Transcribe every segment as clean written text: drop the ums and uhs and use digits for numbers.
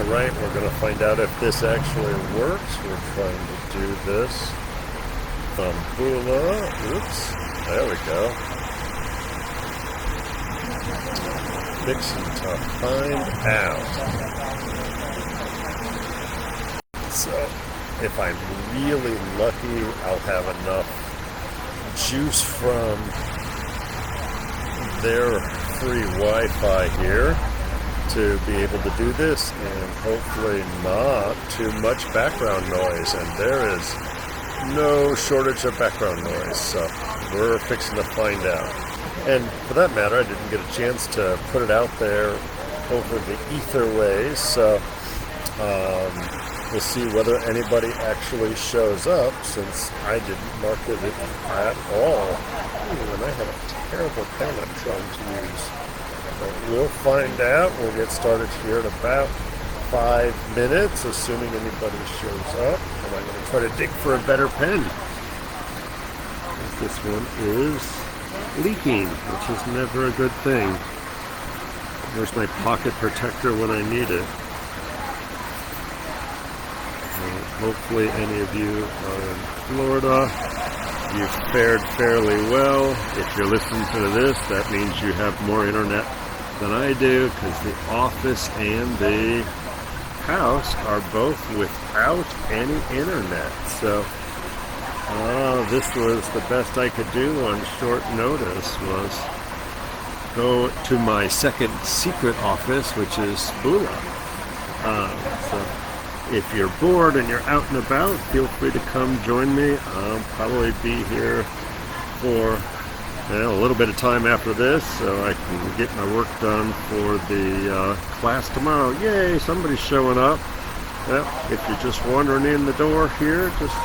Alright, we're going to find out if this actually works. We're trying to do this from Bula. Oops, there we go. Fixing to find out. So, if I'm really lucky, I'll have enough juice from their free Wi-Fi here to be able to do this, and hopefully not too much background noise. And there is no shortage of background noise, so we're fixing to find out. And for that matter, I didn't get a chance to put it out there over the ether ways, so we'll see whether anybody actually shows up, since I didn't market it at all. And I have a terrible pen I'm trying to use. But we'll find out. We'll get started here in about 5 minutes, assuming anybody shows up. And I'm going to try to dig for a better pen. This one is leaking, which is never a good thing. There's my pocket protector when I need it. Hopefully any of you are in Florida. You've fared fairly well. If you're listening to this, that means you have more internet than I do, because the office and the house are both without any internet. So this was the best I could do on short notice, was go to my second secret office, which is Bula. So if you're bored and you're out and about, feel free to come join me. I'll probably be here for a little bit of time after this, so I can get my work done for the class tomorrow. Yay, somebody's showing up. Well, if you're just wandering in the door here, just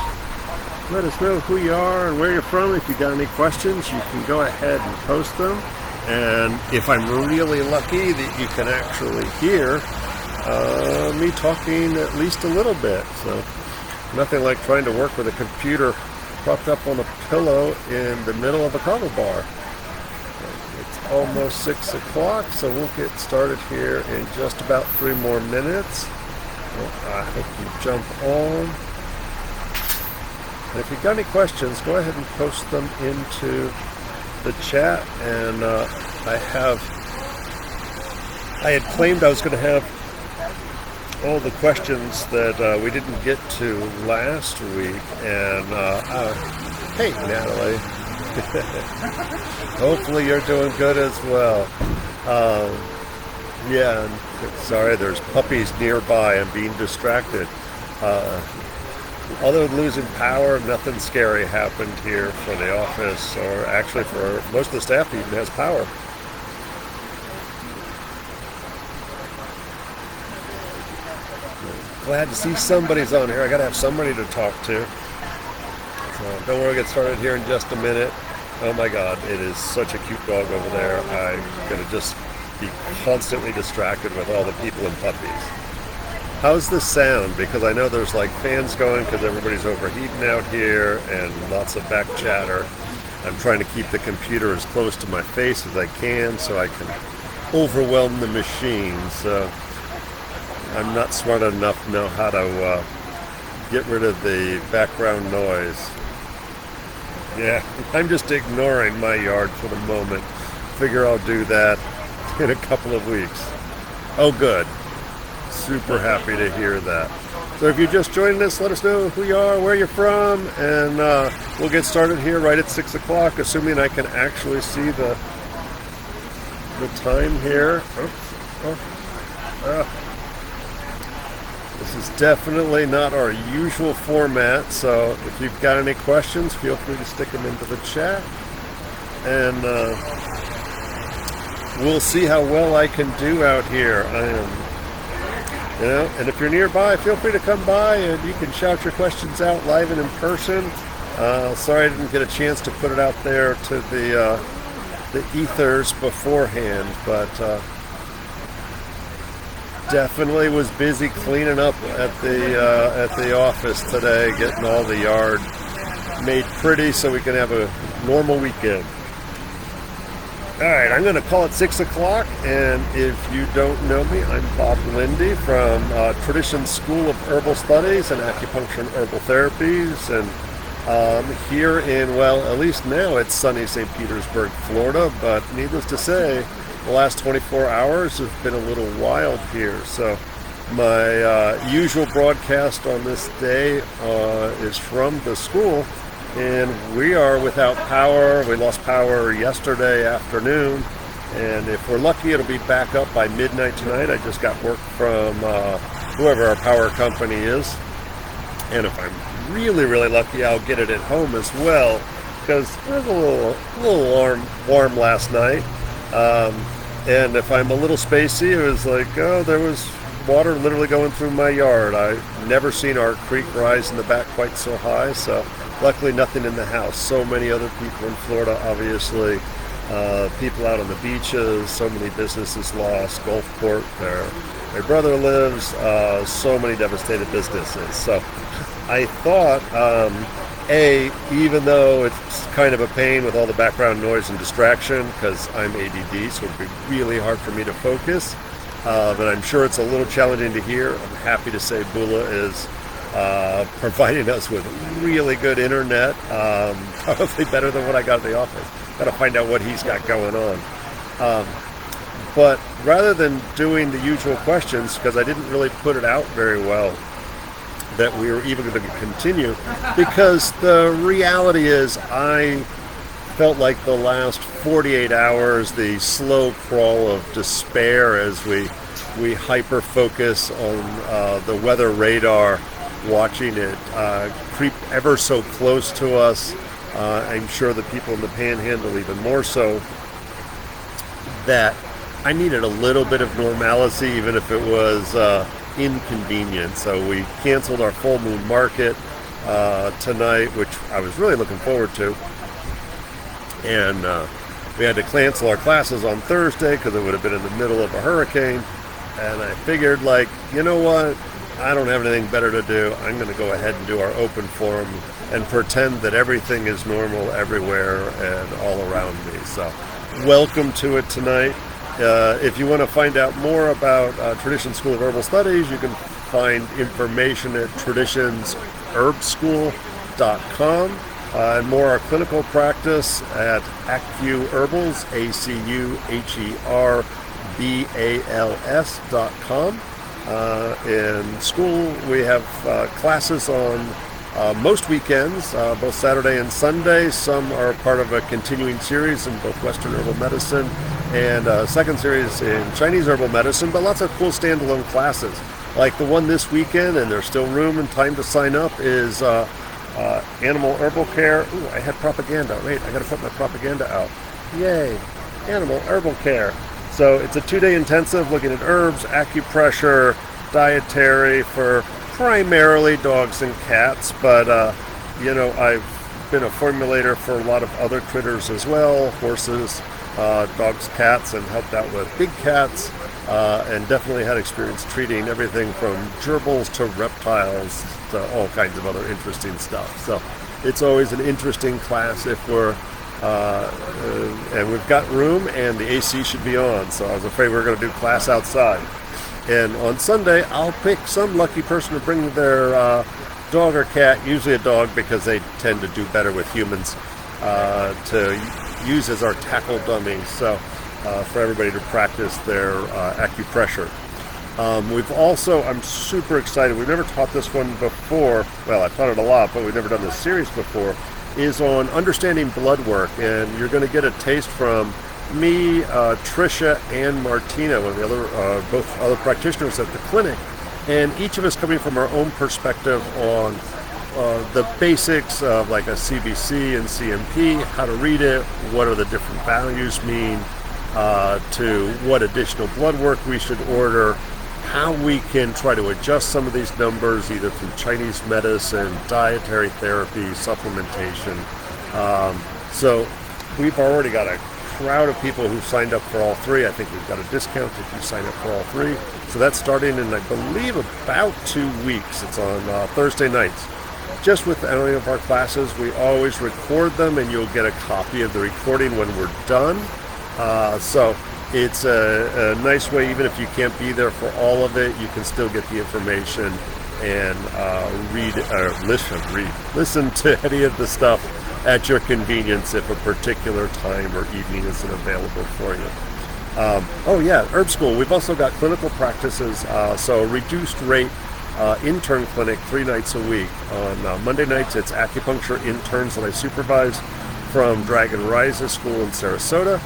let us know who you are and where you're from. If you got any questions, you can go ahead and post them. And if I'm really lucky that you can actually hear me talking at least a little bit. So nothing like trying to work with a computer propped up on a pillow in the middle of a cargo bar. It's almost 6 o'clock, so we'll get started here in just about 3 more minutes. Well, I hope you jump on. And if you've got any questions, go ahead and post them into the chat. And I had claimed I was going to have all the questions that we didn't get to last week, and hey Natalie, hopefully you're doing good as well. Yeah, sorry, there's puppies nearby. I'm being distracted. Other than losing power, nothing scary happened here for the office, or actually for most of the staff even has power. Glad to see somebody's on here. I gotta have somebody to talk to. So don't worry, we'll get started here in just a minute. Oh my God, it is such a cute dog over there. I'm gonna just be constantly distracted with all the people and puppies. How's the sound? Because I know there's like fans going because everybody's overheating out here and lots of back chatter. I'm trying to keep the computer as close to my face as I can so I can overwhelm the machine. So I'm not smart enough to know how to get rid of the background noise. Yeah, I'm just ignoring my yard for the moment. Figure I'll do that in a couple of weeks. Oh, good. Super happy to hear that. So if you're just joining us, let us know who you are, where you're from, and we'll get started here right at 6 o'clock, assuming I can actually see the time here. This is definitely not our usual format, so if you've got any questions, feel free to stick them into the chat, and we'll see how well I can do out here. And if you're nearby, feel free to come by and you can shout your questions out live and in person. Sorry I didn't get a chance to put it out there to the ethers beforehand, but definitely was busy cleaning up at the office today, getting all the yard made pretty so we can have a normal weekend. All right, I'm going to call it 6 o'clock, and if you don't know me, I'm Bob Linde from Tradition School of Herbal Studies and Acupuncture and Herbal Therapies, and here in, well, at least now it's sunny St. Petersburg, Florida, but needless to say, the last 24 hours have been a little wild here. So my usual broadcast on this day is from the school, and we are without power. We lost power yesterday afternoon, and if we're lucky, it'll be back up by midnight tonight. I just got word from whoever our power company is, and if I'm really, really lucky, I'll get it at home as well, because it was a little warm last night. And if I'm a little spacey, it was like, oh, there was water literally going through my yard. I've never seen our creek rise in the back quite so high, so luckily nothing in the house. So many other people in Florida, obviously, people out on the beaches, so many businesses lost, Gulfport, where my brother lives, so many devastated businesses. So I thought, even though it's kind of a pain with all the background noise and distraction, because I'm ADD, so it'd be really hard for me to focus, but I'm sure it's a little challenging to hear. I'm happy to say Bula is providing us with really good internet, probably better than what I got at the office. Got to find out what he's got going on. But rather than doing the usual questions, because I didn't really put it out very well, that we were even going to continue, because the reality is I felt like the last 48 hours, the slow crawl of despair as we hyper-focus on the weather radar, watching it creep ever so close to us. I'm sure the people in the Panhandle even more so, that I needed a little bit of normalcy, even if it was inconvenient. So we canceled our full moon market tonight, which I was really looking forward to, and we had to cancel our classes on Thursday because it would have been in the middle of a hurricane. And I figured, like, you know what, I don't have anything better to do. I'm going to go ahead and do our open forum and pretend that everything is normal everywhere and all around me. So welcome to it tonight. If you want to find out more about Tradition School of Herbal Studies, you can find information at traditionsherbschool.com, and more our clinical practice at acuherbals, acuherbals.com. In school, we have classes on most weekends, both Saturday and Sunday. Some are part of a continuing series in both Western herbal medicine and a second series in Chinese herbal medicine, but lots of cool standalone classes. Like the one this weekend, and there's still room and time to sign up, is Animal Herbal Care. Ooh, I had propaganda. Wait, I got to put my propaganda out. Yay, Animal Herbal Care. So it's a 2-day intensive looking at herbs, acupressure, dietary for primarily dogs and cats, but I've been a formulator for a lot of other critters as well, horses, dogs, cats, and helped out with big cats, and definitely had experience treating everything from gerbils to reptiles to all kinds of other interesting stuff. So it's always an interesting class if we're and we've got room and the AC should be on, so I was afraid we were going to do class outside. And on Sunday, I'll pick some lucky person to bring their dog or cat, usually a dog because they tend to do better with humans, to use as our tackle dummies, so for everybody to practice their acupressure. I'm super excited, we've never taught this one before, well, I've taught it a lot, but we've never done this series before, is on understanding blood work, and you're going to get a taste from me, Trisha, and Martina, one of the other, both other practitioners at the clinic, and each of us coming from our own perspective on the basics of like a CBC and CMP, how to read it, what are the different values mean, to what additional blood work we should order, how we can try to adjust some of these numbers either through Chinese medicine, dietary therapy, supplementation. So we've already got a crowd of people who signed up for all three. I think we've got a discount if you sign up for all three. So that's starting in, I believe, about 2 weeks. It's on Thursday nights. Just with any of our classes, we always record them, and you'll get a copy of the recording when we're done. So it's a nice way, even if you can't be there for all of it, you can still get the information and listen to any of the stuff at your convenience if a particular time or evening isn't available for you. Herb School. We've also got clinical practices, so reduced rate intern clinic 3 nights a week. On Monday nights, it's acupuncture interns that I supervise from Dragon Rise's school in Sarasota.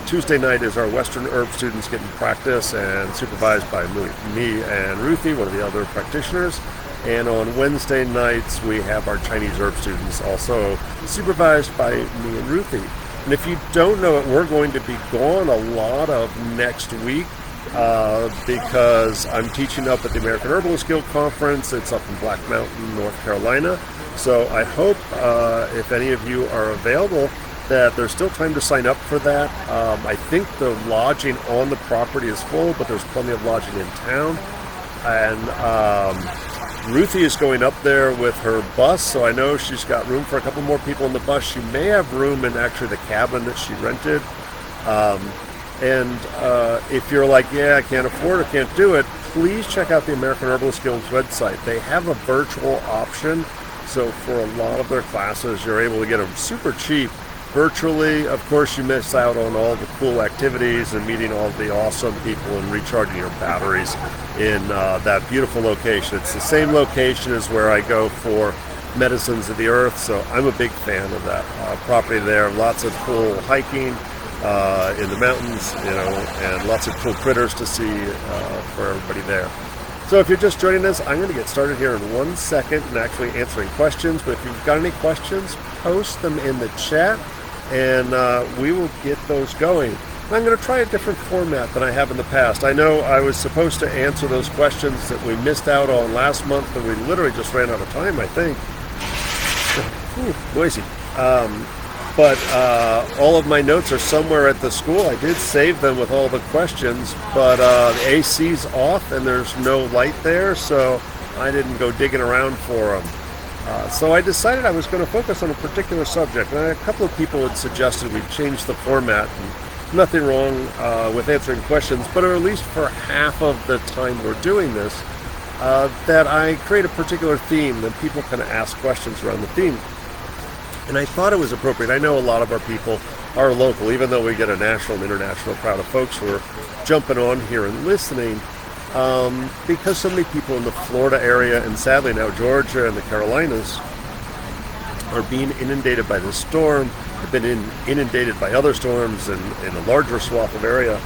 Tuesday night is our Western herb students getting practice and supervised by me and Ruthie, one of the other practitioners. And on Wednesday nights, we have our Chinese herb students also supervised by me and Ruthie. And if you don't know it, we're going to be gone a lot of next week because I'm teaching up at the American Herbalist Guild Conference. It's up in Black Mountain, North Carolina. So I hope if any of you are available, that there's still time to sign up for that. I think the lodging on the property is full, but there's plenty of lodging in town. And Ruthie is going up there with her bus, so I know she's got room for a couple more people in the bus. She may have room in actually the cabin that she rented. If you're like, yeah, I can't afford it, can't do it, please check out the American Herbalist Guild's website. They have a virtual option, so for a lot of their classes, you're able to get them super cheap virtually. Of course, you miss out on all the cool activities and meeting all the awesome people and recharging your batteries in that beautiful location. It's the same location as where I go for Medicines of the Earth, so I'm a big fan of that property there. Lots of cool hiking in the mountains, and lots of cool critters to see for everybody there. So if you're just joining us, I'm going to get started here in 1 second and actually answering questions. But if you've got any questions, post them in the chat, and we will get those going. I'm going to try a different format than I have in the past. I know I was supposed to answer those questions that we missed out on last month, and we literally just ran out of time, I think. Noisy. But all of my notes are somewhere at the school. I did save them with all the questions, but the AC's off and there's no light there, so I didn't go digging around for them. So I decided I was going to focus on a particular subject, and a couple of people had suggested we change the format. And nothing wrong with answering questions, but at least for half of the time we're doing this, that I create a particular theme that people can ask questions around the theme. And I thought it was appropriate. I know a lot of our people are local, even though we get a national and international crowd of folks who are jumping on here and listening, because so many people in the Florida area and sadly now Georgia and the Carolinas are being inundated by this storm, have been inundated by other storms in a larger swath of area.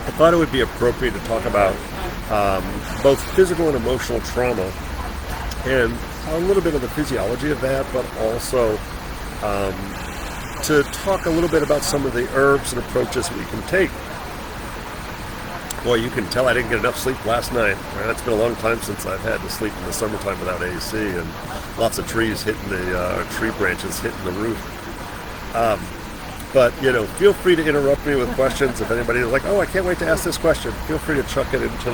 I thought it would be appropriate to talk about both physical and emotional trauma, and a little bit of the physiology of that, but also to talk a little bit about some of the herbs and approaches we can take. Boy, you can tell I didn't get enough sleep last night. It's been a long time since I've had to sleep in the summertime without AC, and lots of trees hitting tree branches hitting the roof. But, feel free to interrupt me with questions. If anybody's like, oh, I can't wait to ask this question, feel free to chuck it into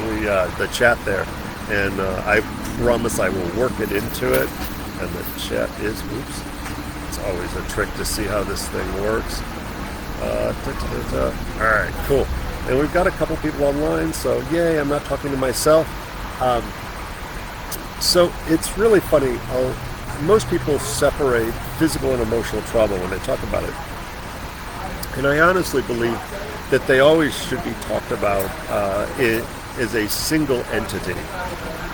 the chat there. And I promise I will work it into it. And the chat is, it's always a trick to see how this thing works. All right, cool. And we've got a couple people online, so yay, I'm not talking to myself. So it's really funny how most people separate physical and emotional trauma when they talk about it. And I honestly believe that they always should be talked about as a single entity.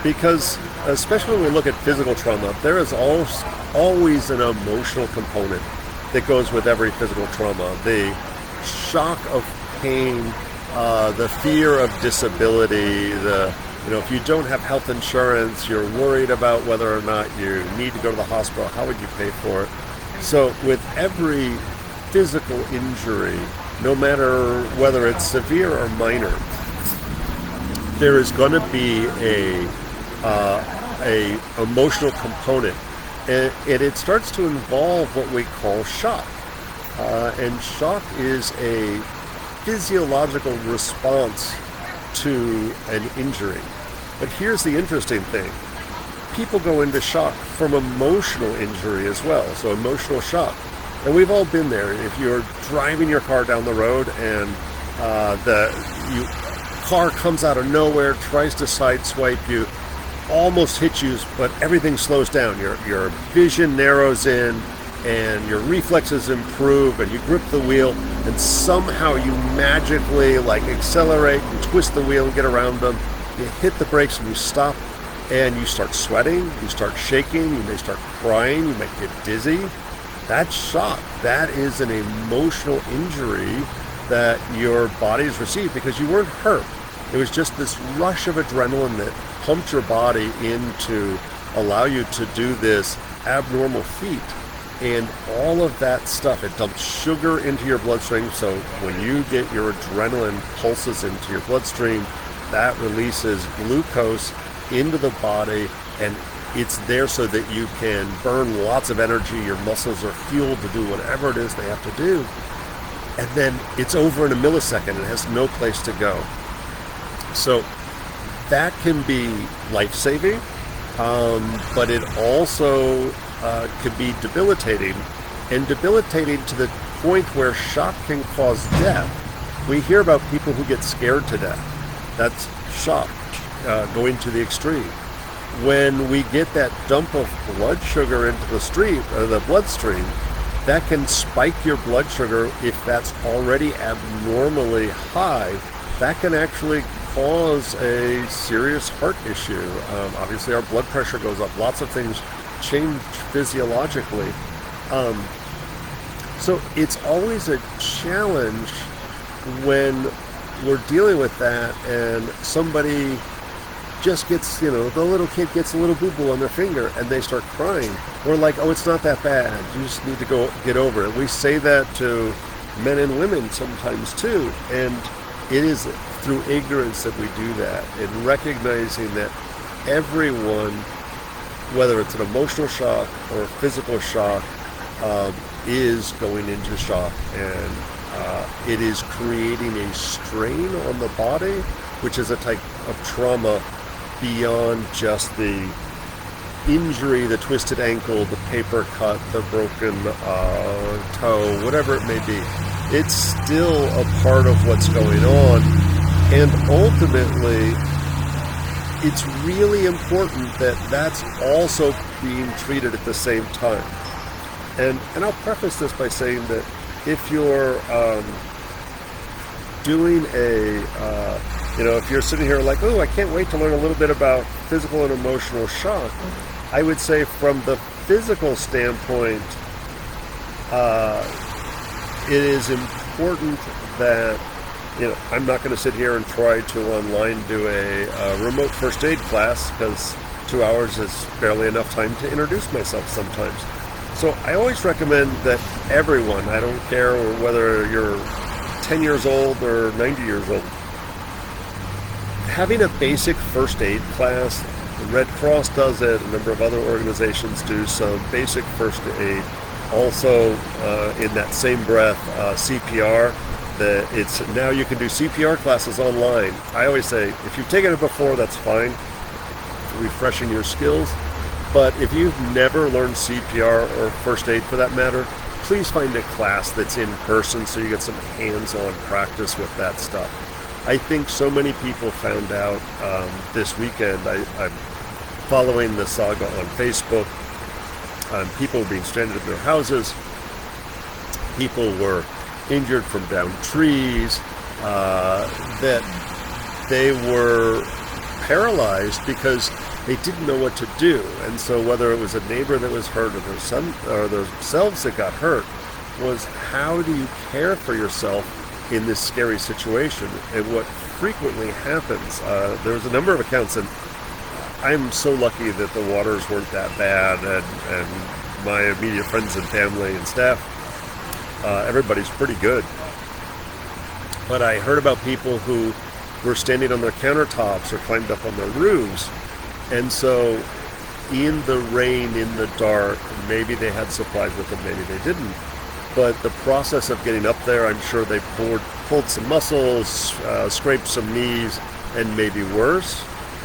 Because, especially when we look at physical trauma, there is always an emotional component that goes with every physical trauma. The shock of pain, the fear of disability, if you don't have health insurance, you're worried about whether or not you need to go to the hospital, how would you pay for it? So with every physical injury, no matter whether it's severe or minor, there is going to be a emotional component, and it starts to involve what we call shock. And shock is a physiological response to an injury. But here's the interesting thing. People go into shock from emotional injury as well, so emotional shock. And we've all been there. If you're driving your car down the road and the car comes out of nowhere, tries to sideswipe you, almost hits you, but everything slows down. Your vision narrows in, and your reflexes improve, and you grip the wheel, and somehow you magically like accelerate and twist the wheel and get around them. You hit the brakes and you stop, and you start sweating, you start shaking, you may start crying, you might get dizzy. That's shock. That is an emotional injury that your body's received because you weren't hurt. It was just this rush of adrenaline that pumped your body in to allow you to do this abnormal feat. And all of that stuff, it dumps sugar into your bloodstream. So when you get your adrenaline pulses into your bloodstream, that releases glucose into the body, and it's there so that you can burn lots of energy. Your muscles are fueled to do whatever it is they have to do. And then it's over in a millisecond. It has no place to go. So that can be life-saving, but it also could be debilitating, and debilitating to the point where shock can cause death. We hear about people who get scared to death. That's shock going to the extreme. When we get that dump of blood sugar into the bloodstream, that can spike your blood sugar. If that's already abnormally high, that can actually cause a serious heart issue. Obviously, our blood pressure goes up. Lots of things change physiologically. So it's always a challenge when we're dealing with that and somebody just gets, the little kid gets a little boo-boo on their finger and they start crying. We're like, oh, it's not that bad. You just need to go get over it. We say that to men and women sometimes too. And it is through ignorance that we do that, and recognizing that everyone, whether it's an emotional shock or a physical shock, is going into shock, and it is creating a strain on the body, which is a type of trauma beyond just the injury, the twisted ankle, the paper cut, the broken toe, whatever it may be. It's still a part of what's going on, and ultimately it's really important that that's also being treated at the same time. And I'll preface this by saying that if you're doing if you're sitting here like, oh, I can't wait to learn a little bit about physical and emotional shock, I would say from the physical standpoint, it is important that, I'm not going to sit here and try to online do a remote first aid class, because 2 hours is barely enough time to introduce myself sometimes. So I always recommend that everyone, I don't care whether you're 10 years old or 90 years old, having a basic first aid class. The Red Cross does it, a number of other organizations do some basic first aid. Also, in that same breath, CPR. Now you can do CPR classes online. I always say, if you've taken it before, that's fine, refreshing your skills. But if you've never learned CPR or first aid for that matter, please find a class that's in person so you get some hands-on practice with that stuff. I think so many people found out this weekend. I'm following the saga on Facebook. People being stranded in their houses. People were injured from downed trees. That they were paralyzed because they didn't know what to do. And so whether it was a neighbor that was hurt or themselves that got hurt, was how do you care for yourself in this scary situation? And what frequently happens, there's a number of accounts, and I'm so lucky that the waters weren't that bad, and my immediate friends and family and staff, everybody's pretty good. But I heard about people who were standing on their countertops or climbed up on their roofs, and so in the rain, in the dark, maybe they had supplies with them, maybe they didn't. But the process of getting up there, I'm sure they pulled some muscles, scraped some knees, and maybe worse.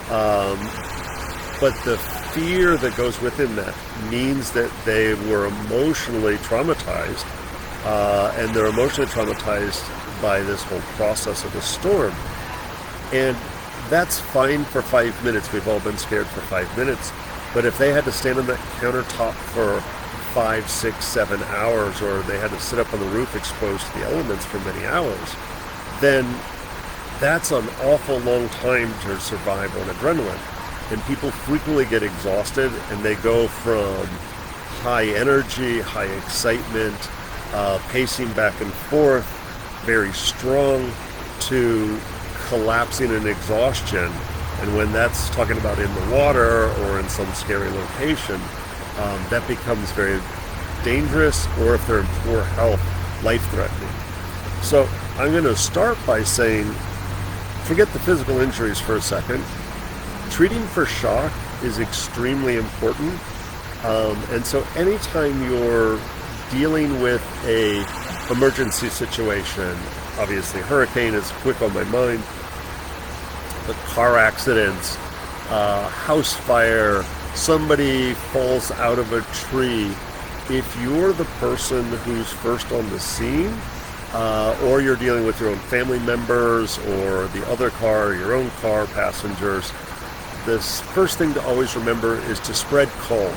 But the fear that goes within that means that they were emotionally traumatized, and they're emotionally traumatized by this whole process of the storm. And that's fine for 5 minutes. We've all been scared for 5 minutes. But if they had to stand on that countertop for 5, 6, 7 hours, or they had to sit up on the roof exposed to the elements for many hours, then that's an awful long time to survive on adrenaline. And people frequently get exhausted, and they go from high energy, high excitement, pacing back and forth, very strong, to collapsing in exhaustion. And when that's talking about in the water or in some scary location, that becomes very dangerous, or if they're in poor health, life-threatening. So I'm going to start by saying, forget the physical injuries for a second. Treating for shock is extremely important. And so anytime you're dealing with a emergency situation, obviously hurricane is quick on my mind, but car accidents, house fire, somebody falls out of a tree, if you're the person who's first on the scene, or you're dealing with your own family members or the other car, your own car passengers, this first thing to always remember is to spread calm.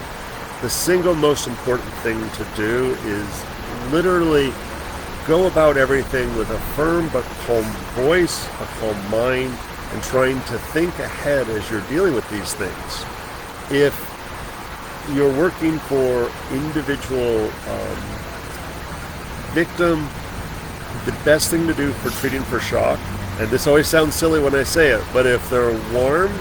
The single most important thing to do is literally go about everything with a firm but calm voice, a calm mind, and trying to think ahead as you're dealing with these things. If you're working for individual victim, the best thing to do for treating for shock, and this always sounds silly when I say it, but if they're warm,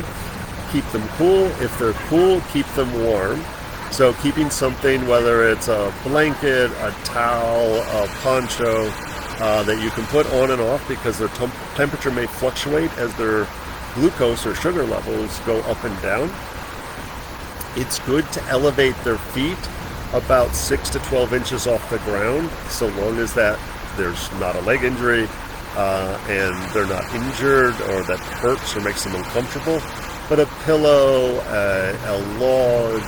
keep them cool. If they're cool, keep them warm. So keeping something, whether it's a blanket, a towel, a poncho, that you can put on and off, because their temperature may fluctuate as their glucose or sugar levels go up and down. It's good to elevate their feet about 6 to 12 inches off the ground, so long as that there's not a leg injury and they're not injured or that hurts or makes them uncomfortable. But a pillow, a log,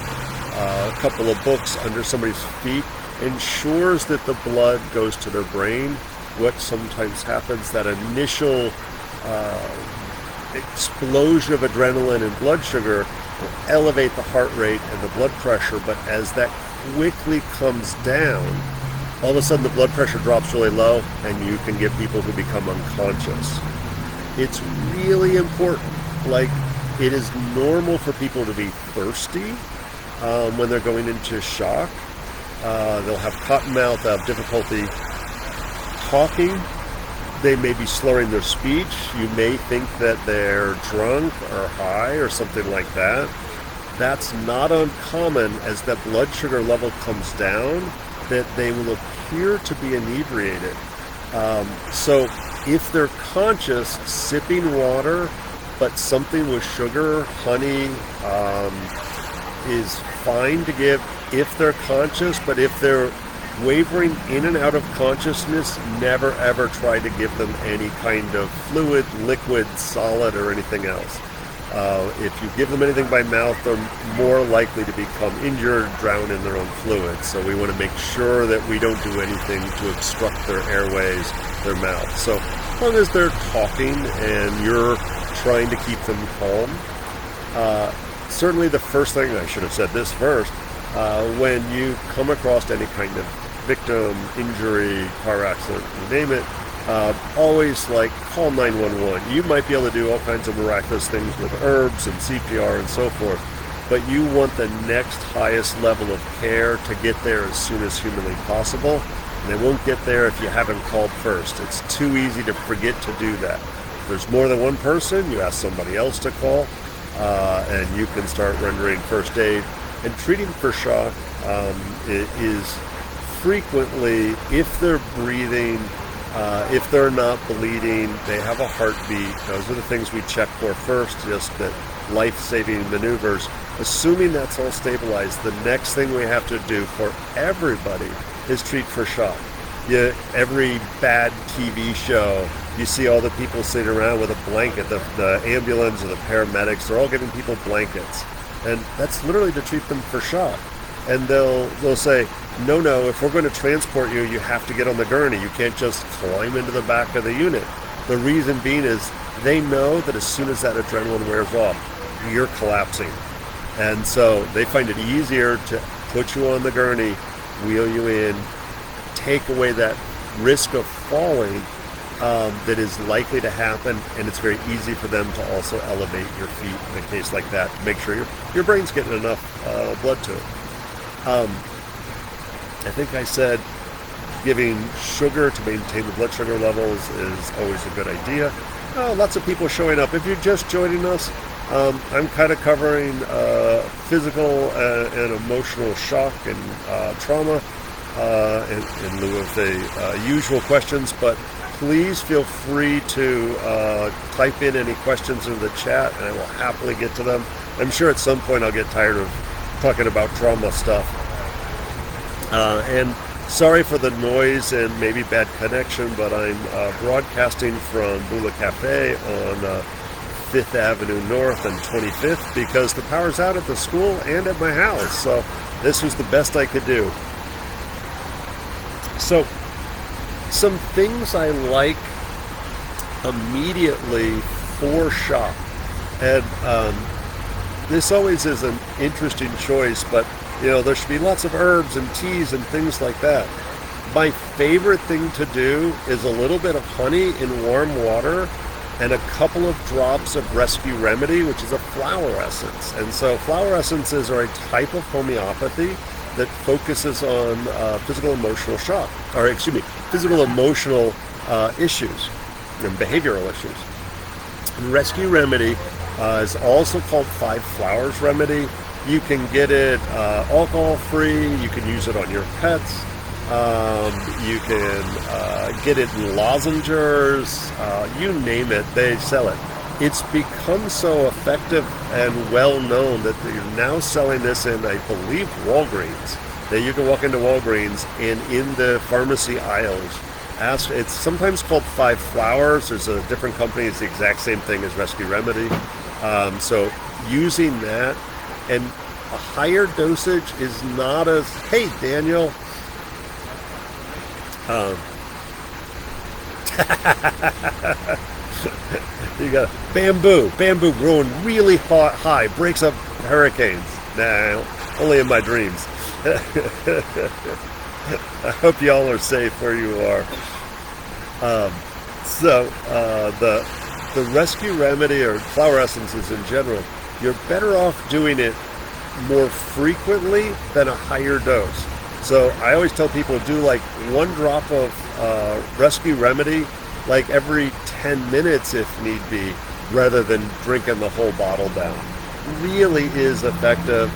a couple of books under somebody's feet ensures that the blood goes to their brain. What sometimes happens, that initial explosion of adrenaline and blood sugar will elevate the heart rate and the blood pressure, but as that quickly comes down, all of a sudden the blood pressure drops really low and you can get people who become unconscious. It's really important. Like, it is normal for people to be thirsty when they're going into shock. They'll have cotton mouth, they'll have difficulty talking. They may be slurring their speech. You may think that they're drunk or high or something like that. That's not uncommon. As that blood sugar level comes down, that they will appear to be inebriated. So if they're conscious, sipping water, but something with sugar, honey, is fine to give if they're conscious. But if they're wavering in and out of consciousness, never ever try to give them any kind of fluid, liquid, solid, or anything else. If you give them anything by mouth, they're more likely to become injured, drown in their own fluids. So we want to make sure that we don't do anything to obstruct their airways, their mouth. So as long as they're talking and you're trying to keep them calm, certainly the first thing, I should have said this first, when you come across any kind of victim, injury, car accident, you name it, always call 911. You might be able to do all kinds of miraculous things with herbs and CPR and so forth, but you want the next highest level of care to get there as soon as humanly possible. And they won't get there if you haven't called first. It's too easy to forget to do that. If there's more than one person, you ask somebody else to call, and you can start rendering first aid. And treating for shock is frequently, if they're breathing, if they're not bleeding, they have a heartbeat. Those are the things we check for first, just that life-saving maneuvers. Assuming that's all stabilized, the next thing we have to do for everybody is treat for shock. Every bad TV show, you see all the people sitting around with a blanket, the ambulance or the paramedics, they're all giving people blankets. And that's literally to treat them for shock. and they'll say, no, if we're going to transport you, you have to get on the gurney. You can't just climb into the back of the unit. The reason being is they know that as soon as that adrenaline wears off, you're collapsing. And so they find it easier to put you on the gurney, wheel you in, take away that risk of falling that is likely to happen, and it's very easy for them to also elevate your feet in a case like that to make sure your brain's getting enough blood to it. I think I said giving sugar to maintain the blood sugar levels is always a good idea. Lots of people showing up. If you're just joining us, I'm kind of covering physical and emotional shock and trauma in lieu of the usual questions, but please feel free to type in any questions in the chat, and I will happily get to them. I'm sure at some point I'll get tired of talking about trauma stuff. And sorry for the noise and maybe bad connection, but I'm broadcasting from Bula Cafe on 5th Avenue North and 25th because the power's out at the school and at my house. So this was the best I could do. So some things I like immediately for shock. And this always is an interesting choice, but there should be lots of herbs and teas and things like that. My favorite thing to do is a little bit of honey in warm water and a couple of drops of Rescue Remedy, which is a flower essence. And so flower essences are a type of homeopathy that focuses on physical emotional issues and behavioral issues. And Rescue Remedy is also called 5 Flowers Remedy. You can get it alcohol-free. You can use it on your pets. You can get it in lozenges. You name it, they sell it. It's become so effective and well known that they're now selling this in, I believe, Walgreens. That you can walk into Walgreens and in the pharmacy aisles, it's sometimes called 5 Flowers. There's a different company. It's the exact same thing as Rescue Remedy. So using that, and a higher dosage is not as, hey, Daniel. You got bamboo growing really high, breaks up hurricanes. Nah, only in my dreams. I hope y'all are safe where you are. The Rescue Remedy or flower essences in general, you're better off doing it more frequently than a higher dose. So I always tell people do like 1 drop of Rescue Remedy like every 10 minutes if need be, rather than drinking the whole bottle down. Really is effective.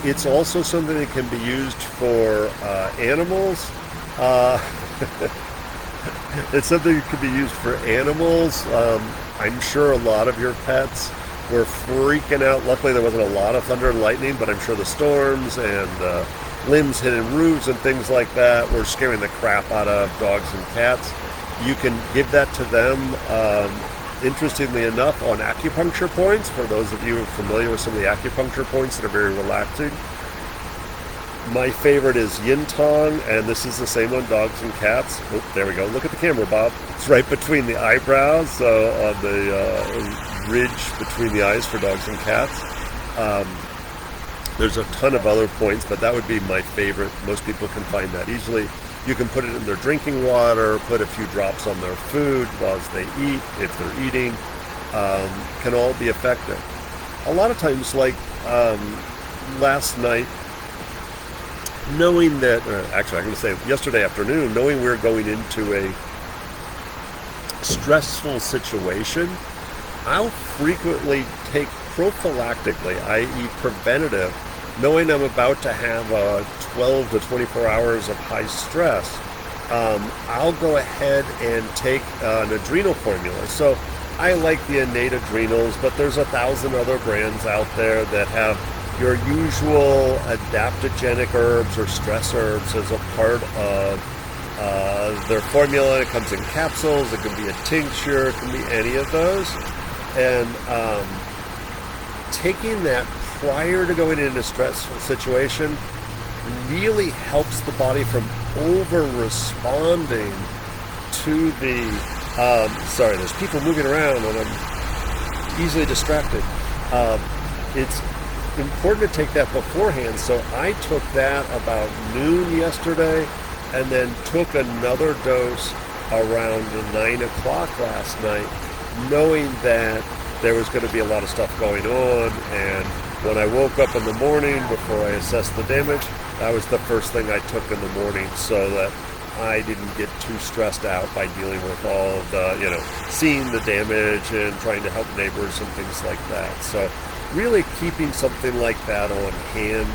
It's also something that can be used for animals. It's something that can be used for animals. I'm sure a lot of your pets were freaking out. Luckily there wasn't a lot of thunder and lightning, but I'm sure the storms and limbs hitting roofs and things like that were scaring the crap out of dogs and cats. You can give that to them, interestingly enough, on acupuncture points, for those of you who are familiar with some of the acupuncture points that are very relaxing. My favorite is yin tong, and this is the same on dogs and cats. Oh, there we go. Look at the camera, Bob. It's right between the eyebrows, so on the ridge between the eyes for dogs and cats. There's a ton of other points, but that would be my favorite. Most people can find that easily. You can put it in their drinking water, put a few drops on their food whilst they eat, if they're eating. Can all be effective. A lot of times, like last night, knowing that, actually I'm going to say yesterday afternoon, knowing we're going into a stressful situation, I'll frequently take prophylactically, i.e. preventative, knowing I'm about to have 12 to 24 hours of high stress, I'll go ahead and take an adrenal formula. So I like the innate adrenals, but there's 1,000 other brands out there that have your usual adaptogenic herbs or stress herbs as a part of their formula. It comes in capsules, it can be a tincture, it can be any of those. And taking that prior to going into a stressful situation really helps the body from over-responding to the... sorry, there's people moving around and I'm easily distracted. It's important to take that beforehand. So I took that about noon yesterday and then took another dose around 9 o'clock last night, knowing that there was going to be a lot of stuff going on. And when I woke up in the morning, before I assessed the damage, that was the first thing I took in the morning so that I didn't get too stressed out by dealing with all of the, seeing the damage and trying to help neighbors and things like that. So really keeping something like that on hand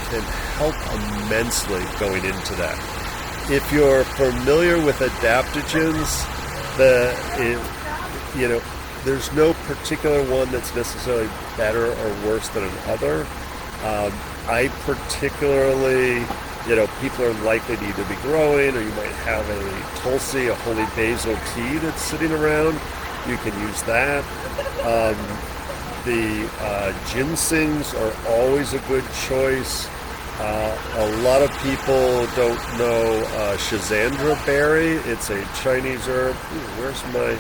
can help immensely going into that. If you're familiar with adaptogens, there's no particular one that's necessarily better or worse than another. I particularly, people are likely to either be growing, or you might have a Tulsi, a holy basil tea that's sitting around. You can use that. The ginsengs are always a good choice. A lot of people don't know Schizandra berry. It's a Chinese herb. Where's my...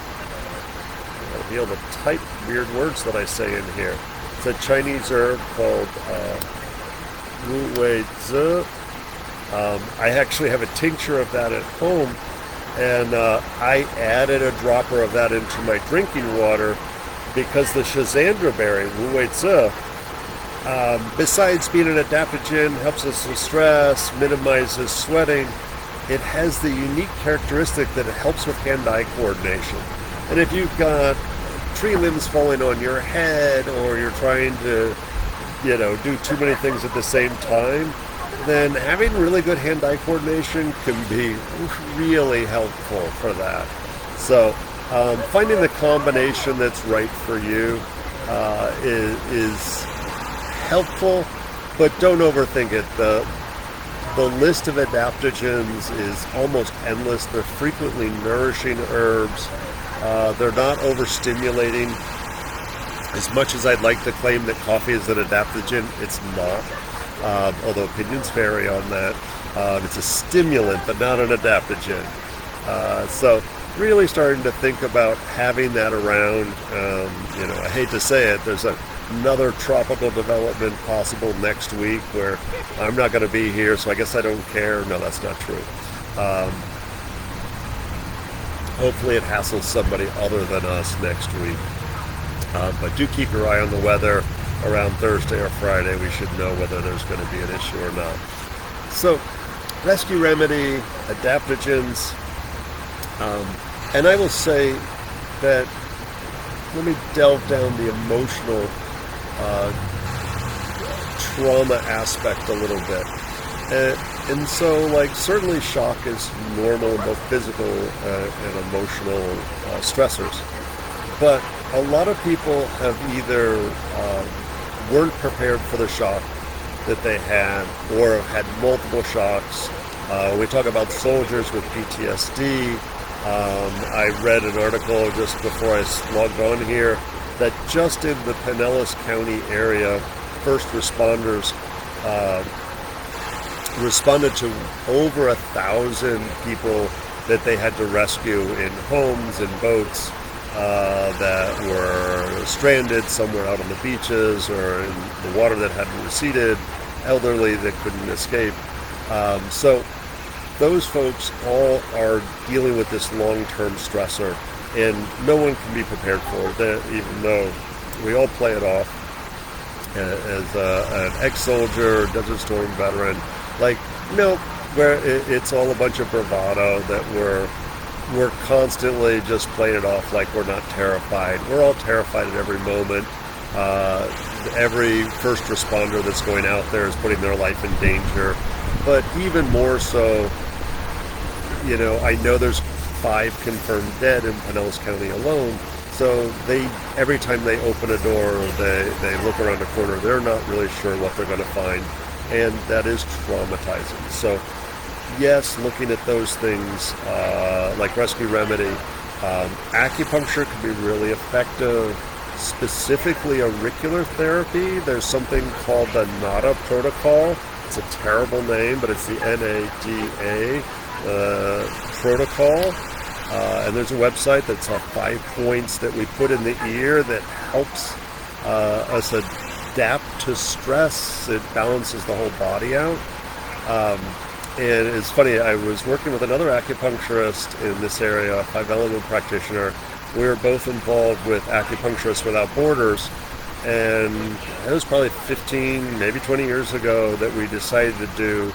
I'll be able to type weird words that I say in here. It's a Chinese herb called Wu Wei Zi. I actually have a tincture of that at home, and I added a dropper of that into my drinking water because the Schizandra berry, Wu Wei Zi, besides being an adaptogen, helps us with stress, minimizes sweating, it has the unique characteristic that it helps with hand-eye coordination. And if you've got tree limbs falling on your head, or you're trying to, do too many things at the same time, then having really good hand-eye coordination can be really helpful for that. So finding the combination that's right for you is helpful, but don't overthink it. The list of adaptogens is almost endless. They're frequently nourishing herbs. They're not overstimulating. As much as I'd like to claim that coffee is an adaptogen, it's not. Although opinions vary on that. It's a stimulant, but not an adaptogen. So really starting to think about having that around. I hate to say it, there's another tropical development possible next week where I'm not going to be here, so I guess I don't care. No, that's not true. Hopefully it hassles somebody other than us next week. But do keep your eye on the weather. Around Thursday or Friday, we should know whether there's going to be an issue or not. So, rescue remedy, adaptogens, and I will say that, let me delve down the emotional trauma aspect a little bit. And so, certainly shock is normal, both physical and emotional stressors. But a lot of people have either weren't prepared for the shock that they had, or have had multiple shocks. We talk about soldiers with PTSD. I read an article just before I logged on here that just in the Pinellas County area, first responders responded to over 1,000 people that they had to rescue in homes and boats that were stranded somewhere out on the beaches or in the water that hadn't receded, elderly that couldn't escape. So those folks all are dealing with this long-term stressor, and no one can be prepared for it, even though we all play it off as an ex-soldier, Desert Storm veteran. Where it's all a bunch of bravado that we're constantly just playing it off like we're not terrified. We're all terrified at every moment. Every first responder that's going out there is putting their life in danger. But even more so, I know there's 5 confirmed dead in Pinellas County alone. So every time they open a door or they look around a corner, they're not really sure what they're going to find. And that is traumatizing. So yes, looking at those things like rescue remedy, acupuncture can be really effective. specifically auricular therapy. There's something called the NADA protocol. It's a terrible name, but it's the NADA protocol. And there's a website that's 5 points that we put in the ear that helps us adapt to stress. It balances the whole body out. And it's funny, I was working with another acupuncturist in this area, a 5-element practitioner. We were both involved with Acupuncturists Without Borders, and it was probably 15, maybe 20 years ago that we decided to do,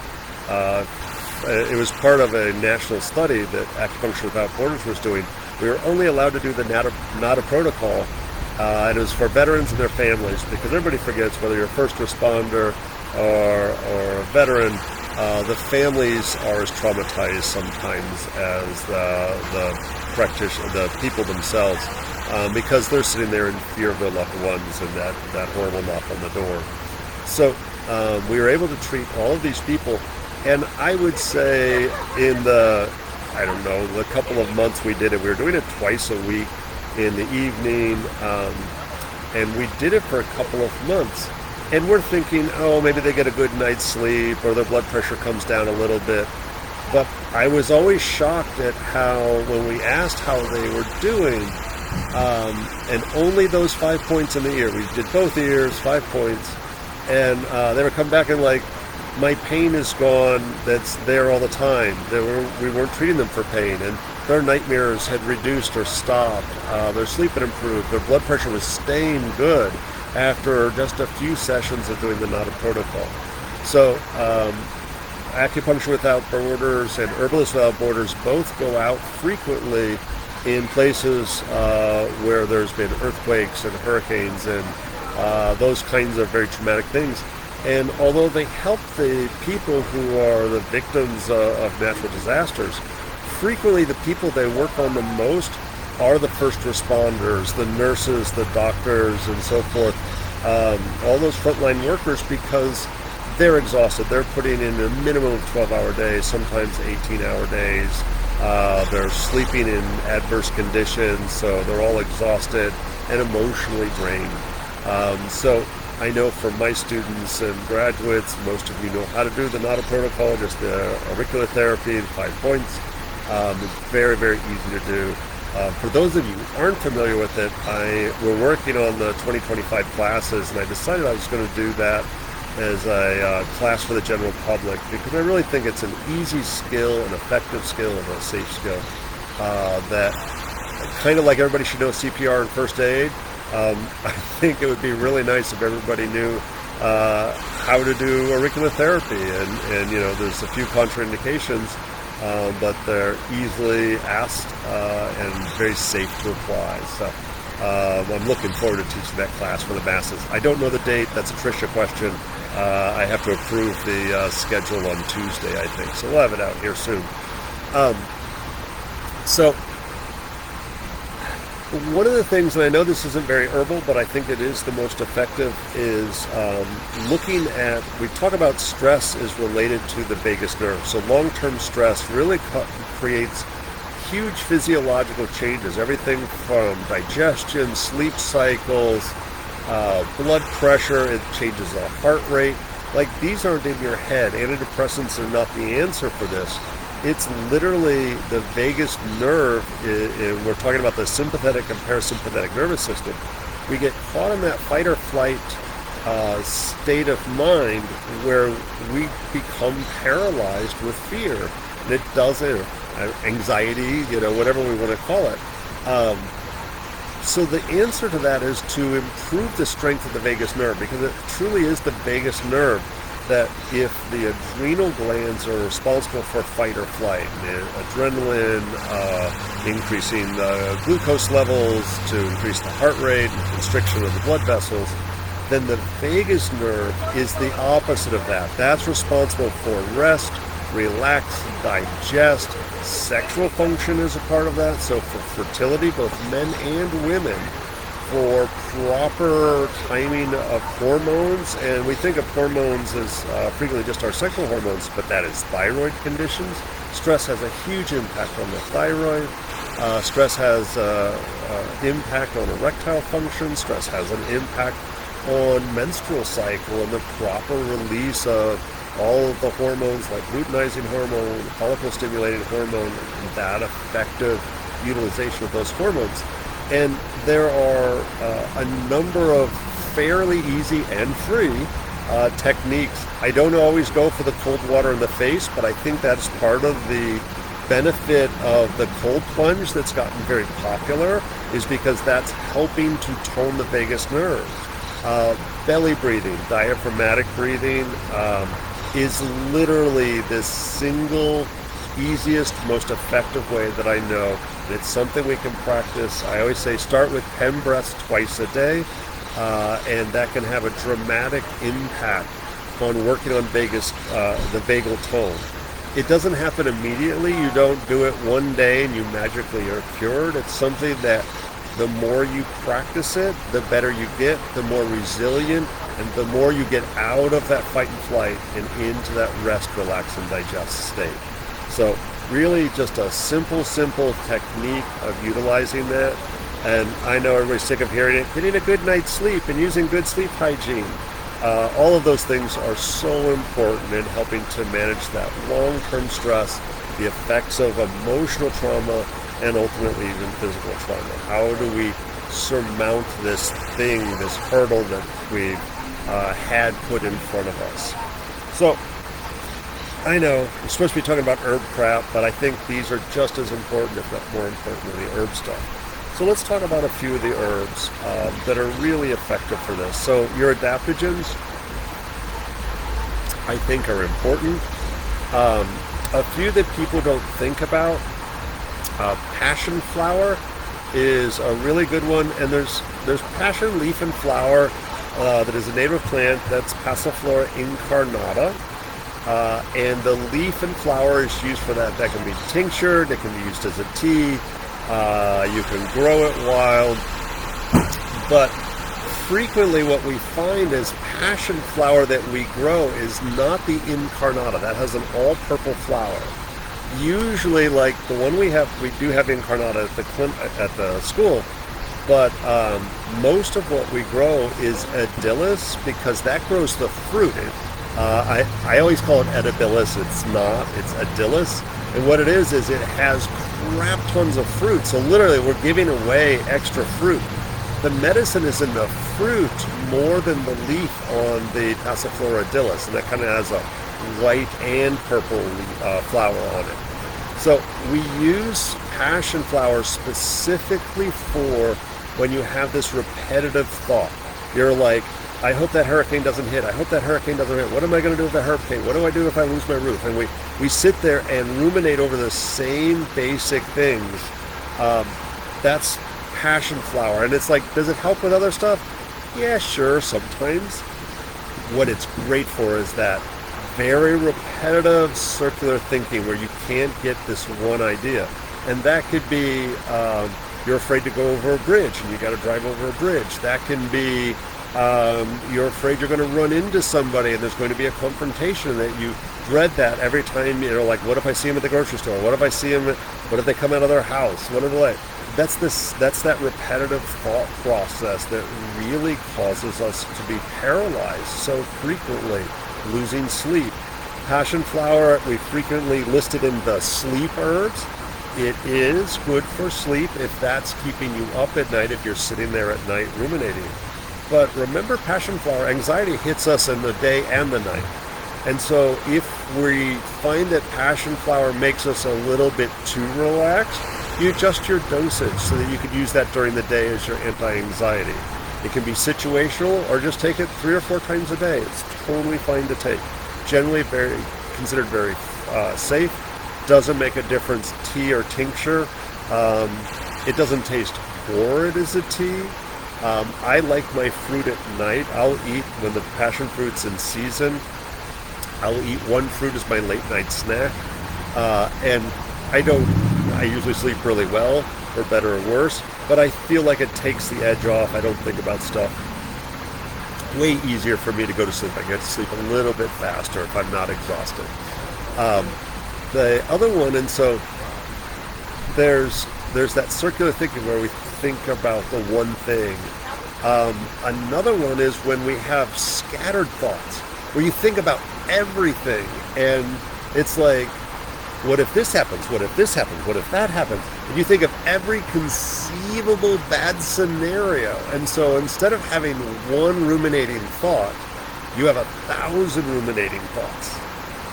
it was part of a national study that Acupuncture Without Borders was doing. We were only allowed to do the NADA protocol, and it was for veterans and their families, because everybody forgets whether you're a first responder or a veteran, the families are as traumatized sometimes as the practitioner, the people themselves, because they're sitting there in fear of their loved ones and that horrible knock on the door. So we were able to treat all of these people, and I would say in the couple of months we did it, we were doing it twice a week in the evening, and we did it for a couple of months. And we're thinking, oh, maybe they get a good night's sleep or their blood pressure comes down a little bit. But I was always shocked at how, when we asked how they were doing, and only those 5 points in the ear, we did both ears, 5 points, and they would come back and like, my pain is gone, that's there all the time. We weren't treating them for pain, and their nightmares had reduced or stopped. Their sleep had improved. Their blood pressure was staying good after just a few sessions of doing the NADA protocol. So Acupuncture Without Borders and Herbalists Without Borders both go out frequently in places where there's been earthquakes and hurricanes and those kinds of very traumatic things. And although they help the people who are the victims of natural disasters, frequently the people they work on the most are the first responders, the nurses, the doctors, and so forth, all those frontline workers, because they're exhausted. They're putting in a minimum of 12-hour days, sometimes 18-hour days. They're sleeping in adverse conditions, so they're all exhausted and emotionally drained. So I know from my students and graduates, most of you know how to do the NADA protocol, just the auricular therapy, 5 points. It's very, very easy to do. For those of you who aren't familiar with it, we're working on the 2025 classes, and I decided I was going to do that as a class for the general public, because I really think it's an easy skill, an effective skill, and a safe skill that kind of like everybody should know CPR and first aid. I think it would be really nice if everybody knew how to do auricular therapy, and there's a few contraindications, but they're easily asked and very safe to apply. So I'm looking forward to teaching that class for the masses. I don't know the date. That's a Tricia question. I have to approve the schedule on Tuesday, I think. So we'll have it out here soon. So one of the things, and I know this isn't very herbal, but I think it is the most effective, is looking at, we talk about stress is related to the vagus nerve. So long-term stress really creates huge physiological changes, everything from digestion, sleep cycles, blood pressure, it changes the heart rate. Like, these aren't in your head. Antidepressants are not the answer for this. It's literally the vagus nerve. We're talking about the sympathetic and parasympathetic nervous system. We get caught in that fight or flight state of mind where we become paralyzed with fear. And it doesn't, anxiety, whatever we want to call it. So the answer to that is to improve the strength of the vagus nerve, because it truly is the vagus nerve that, if the adrenal glands are responsible for fight or flight, the adrenaline, increasing the glucose levels to increase the heart rate and constriction of the blood vessels, then the vagus nerve is the opposite of that. That's responsible for rest, relax, digest. Sexual function is a part of that. So for fertility, both men and women, for proper timing of hormones, and we think of hormones as frequently just our sexual hormones, but that is thyroid conditions. Stress has a huge impact on the thyroid. Stress has impact on erectile function. Stress has an impact on menstrual cycle and the proper release of all of the hormones like luteinizing hormone, follicle stimulating hormone, and that effective utilization of those hormones. And there are a number of fairly easy and free techniques. I don't always go for the cold water in the face, but I think that's part of the benefit of the cold plunge that's gotten very popular, is because that's helping to tone the vagus nerve. Belly breathing, diaphragmatic breathing, is literally the single easiest, most effective way that I know. And it's something we can practice. I always say start with 10 breaths twice a day, and that can have a dramatic impact on working on the vagal tone. It doesn't happen immediately. You don't do it one day and you magically are cured. It's something that the more you practice it, the better you get, the more resilient, and the more you get out of that fight and flight and into that rest, relax, and digest state. So really just a simple technique of utilizing that. And I know everybody's sick of hearing it, getting a good night's sleep and using good sleep hygiene. All of those things are so important in helping to manage that long-term stress, the effects of emotional trauma, and ultimately even physical trauma. How do we surmount this thing, this hurdle that we've had put in front of us? So I know we're supposed to be talking about herb crap, but I think these are just as important, if not more important, than the herb stuff. So let's talk about a few of the herbs that are really effective for this. So your adaptogens, I think, are important. A few that people don't think about, passion flower is a really good one, and there's passion leaf and flower that is a native plant. That's Passiflora incarnata, and the leaf and flower is used for that. That can be tinctured, it can be used as a tea, you can grow it wild, but frequently what we find is passion flower that we grow is not the incarnata. That has an all purple flower. Usually, like the one we do have incarnata at the school, but most of what we grow is Aedilis, because that grows the fruit. I always call it Edibilis. It's not. It's Aedilis, and what it is it has crap tons of fruit. So literally, we're giving away extra fruit. The medicine is in the fruit more than the leaf on the Passiflora Aedilis, and that kind of has a white and purple flower on it. So we use passion flower specifically for when you have this repetitive thought. You're like, I hope that hurricane doesn't hit. I hope that hurricane doesn't hit. What am I going to do with the hurricane? What do I do if I lose my roof? And we sit there and ruminate over the same basic things. That's passion flower. And it's like, does it help with other stuff? Yeah, sure, sometimes. What it's great for is that very repetitive circular thinking where you can't get this one idea. And that could be you're afraid to go over a bridge and you got to drive over a bridge. That can be you're afraid you're going to run into somebody and there's going to be a confrontation, that you dread that every time. Like, what if I see them at the grocery store? What if I see them? What if they come out of their house? What are they like? That's that repetitive thought process that really causes us to be paralyzed so frequently, losing sleep. Passion flower, we frequently listed in the sleep herbs. It is good for sleep if that's keeping you up at night, if you're sitting there at night ruminating. But remember, passion flower, anxiety hits us in the day and the night. And so if we find that passion flower makes us a little bit too relaxed, you adjust your dosage so that you could use that during the day as your anti-anxiety. It can be situational, or just take it 3 or 4 times a day. It's totally fine to take. Generally considered very safe. Doesn't make a difference, tea or tincture. It doesn't taste horrid as a tea. I like my fruit at night. I'll eat, when the passion fruit's in season, I'll eat one fruit as my late night snack. And I usually sleep really well, for better or worse, but I feel like it takes the edge off. I don't think about stuff. Way easier for me to go to sleep. I get to sleep a little bit faster if I'm not exhausted. The other one, and so there's there's that circular thinking where we think about the one thing. Another one is when we have scattered thoughts, where you think about everything, and it's like, what if this happens? What if this happens? What if that happens? And you think of every conceivable bad scenario. And so instead of having one ruminating thought, you have 1,000 ruminating thoughts.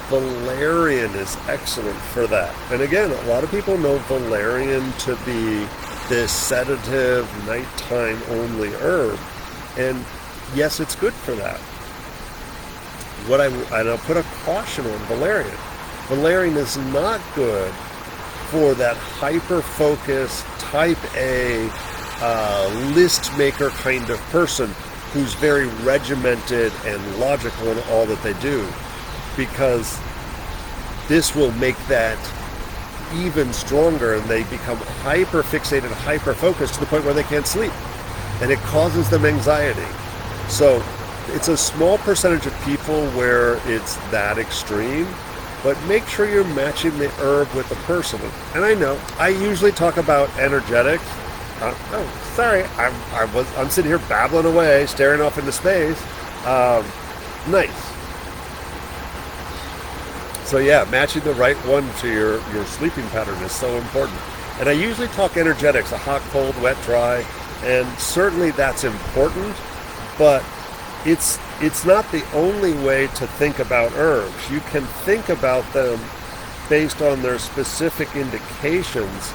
Valerian is excellent for that. And again, a lot of people know valerian to be this sedative, nighttime only herb. And yes, it's good for that. And I'll put a caution on valerian. Valerian is not good for that hyper-focused, type A, list maker kind of person who's very regimented and logical in all that they do, because this will make that even stronger, and they become hyper-fixated, hyper-focused to the point where they can't sleep, and it causes them anxiety. So it's a small percentage of people where it's that extreme, but make sure you're matching the herb with the person. And I know, I usually talk about energetics. I'm sitting here babbling away, staring off into space. Nice. So yeah, matching the right one to your sleeping pattern is so important. And I usually talk energetics, a hot, cold, wet, dry, and certainly that's important, but it's not the only way to think about herbs. You can think about them based on their specific indications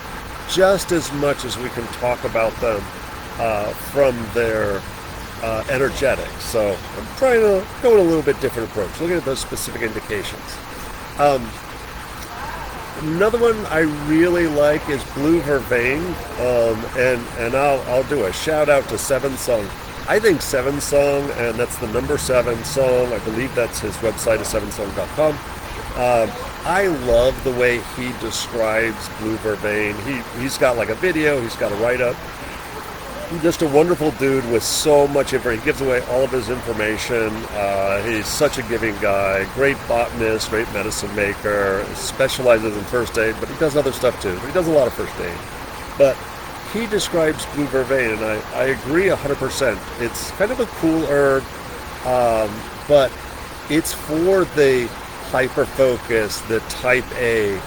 just as much as we can talk about them from their energetics. So I'm trying to go in a little bit different approach, looking at those specific indications. Another one I really like is blue vervain, and I'll do a shout out to Seven Song. I think Seven Song, and that's the number 7 song, I believe that's his website is sevensong.com. I love the way he describes blue vervain. He's got like a video, he's got a write-up. He's just a wonderful dude with so much information. He gives away all of his information. He's such a giving guy, great botanist, great medicine maker, specializes in first aid, but he does other stuff too. He does a lot of first aid. But he describes blue vervain, and I agree 100%. It's kind of a cool herb, but it's for the hyper-focus, the type A.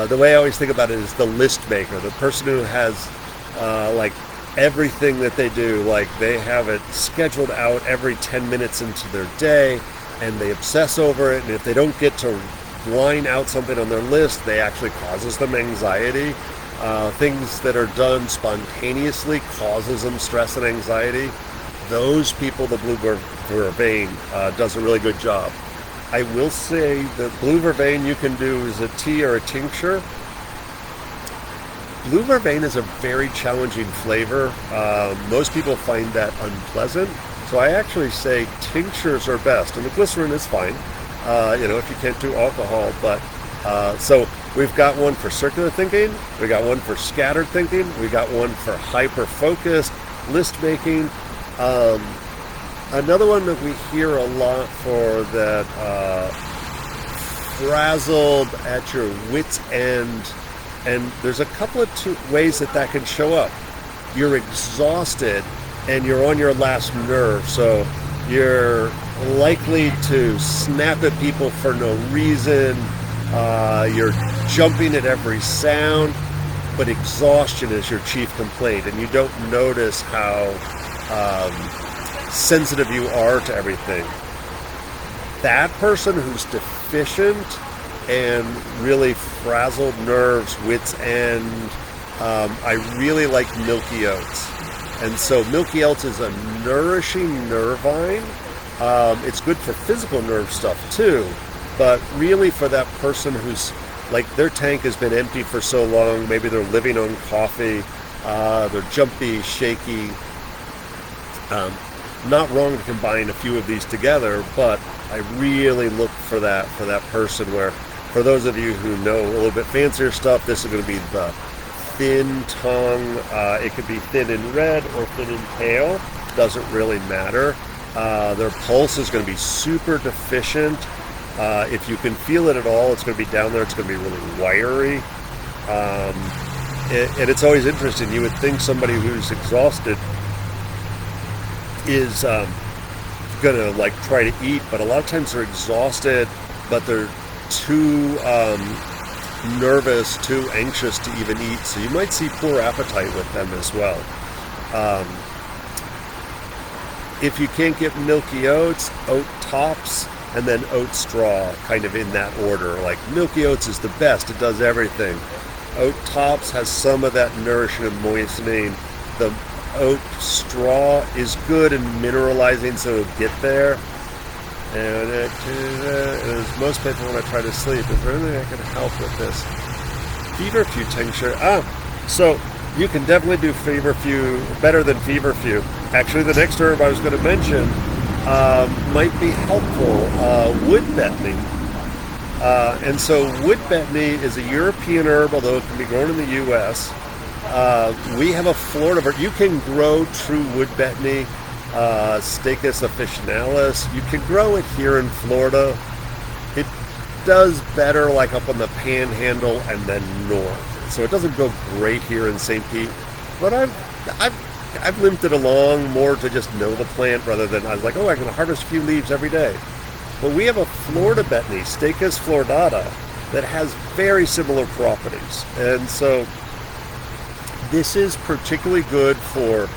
The way I always think about it is the list maker, the person who has like everything that they do, like they have it scheduled out every 10 minutes into their day, and they obsess over it, and if they don't get to line out something on their list, they actually causes them anxiety. Things that are done spontaneously causes them stress and anxiety. Those people, the blue vervain does a really good job. I will say the blue vervain you can do as a tea or a tincture. Blue vervain is a very challenging flavor. Most people find that unpleasant. So I actually say tinctures are best, and the glycerin is fine. If you can't do alcohol, but so we've got one for circular thinking, we got one for scattered thinking, we got one for hyper-focused list making. Another one that we hear a lot for that frazzled at your wit's end, and there's a couple of ways that can show up. You're exhausted and you're on your last nerve, so you're likely to snap at people for no reason. You're jumping at every sound, but exhaustion is your chief complaint, and you don't notice how sensitive you are to everything. That person who's deficient and really frazzled nerves, wit's end, I really like milky oats. And so milky oats is a nourishing nervine. It's good for physical nerve stuff too, but really for that person who's like their tank has been empty for so long, maybe they're living on coffee, they're jumpy, shaky. Not wrong to combine a few of these together, but I really look for that person where, for those of you who know a little bit fancier stuff, this is going to be the thin tongue. It could be thin in red or thin in pale. Doesn't really matter. Their pulse is going to be super deficient. If you can feel it at all, it's going to be down there. It's going to be really wiry. and it's always interesting. You would think somebody who's exhausted is gonna like try to eat, but a lot of times they're exhausted, but they're too nervous, too anxious to even eat. So you might see poor appetite with them as well. If you can't get milky oats, oat tops, and then oat straw, kind of in that order. Like milky oats is the best; it does everything. Oat tops has some of that nourishing and moistening. The oat straw is good and mineralizing, so it'll get there. And as most people when I try to sleep, is there anything I can help with this? Feverfew tincture. So you can definitely do feverfew better than feverfew. Actually, the next herb I was going to mention might be helpful. Wood betony. And so wood betony is a European herb, although it can be grown in the U.S. We have a Florida version. You can grow true wood betony, Stachys officinalis. You can grow it here in Florida. It does better like up on the Panhandle and then north. So it doesn't grow great here in St. Pete. But I've limped it along more to just know the plant rather than I was like, oh, I can harvest a few leaves every day. But we have a Florida betony, Stachys flordata, that has very similar properties. And so this is particularly good for,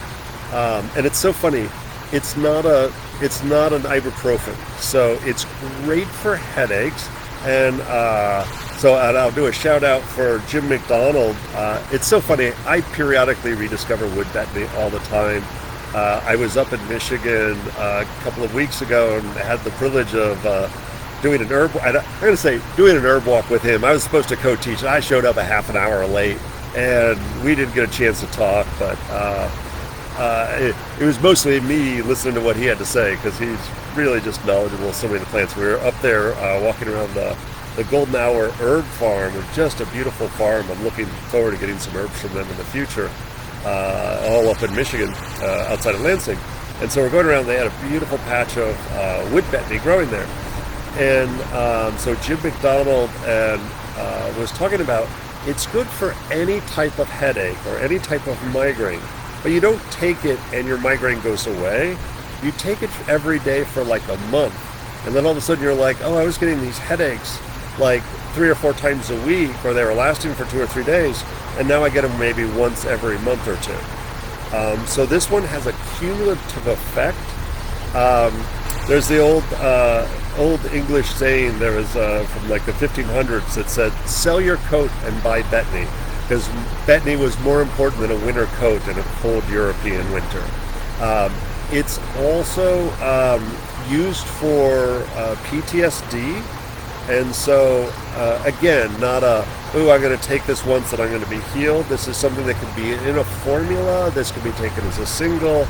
and it's so funny, it's not an ibuprofen. So it's great for headaches. And I'll do a shout out for Jim McDonald. It's so funny, I periodically rediscover wood betony all the time. I was up in Michigan a couple of weeks ago and had the privilege of doing an herb. I'm going to say doing an herb walk with him. I was supposed to co-teach, and I showed up a half an hour late, and we didn't get a chance to talk. But it was mostly me listening to what he had to say because he's really just knowledgeable of so many of the plants. We were up there walking around the Golden Hour Herb Farm, which is just a beautiful farm. I'm looking forward to getting some herbs from them in the future. All up in Michigan, outside of Lansing. And so we're going around, they had a beautiful patch of wood betony growing there. And so Jim McDonald was talking about it's good for any type of headache or any type of migraine, but you don't take it and your migraine goes away. You take it every day for like a month, and then all of a sudden you're like, oh, I was getting these headaches like 3 or 4 times a week, or they were lasting for 2 or 3 days, and now I get them maybe once every month or two. So this one has a cumulative effect. There's the old English saying, there was from like the 1500s that said, sell your coat and buy betony, because betony was more important than a winter coat in a cold European winter. It's also used for PTSD. And so, again, not I'm going to take this once and I'm going to be healed. This is something that can be in a formula. This can be taken as a single.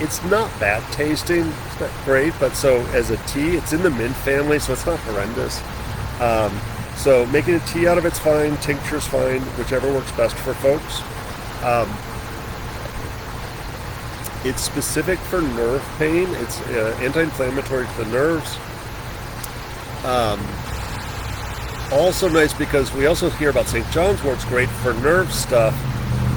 It's not bad tasting. It's not great, but so as a tea, it's in the mint family, so it's not horrendous. So making a tea out of it's fine. Tincture's fine, whichever works best for folks. It's specific for nerve pain. It's anti-inflammatory to the nerves. Also nice because we also hear about St. John's wort's great for nerve stuff,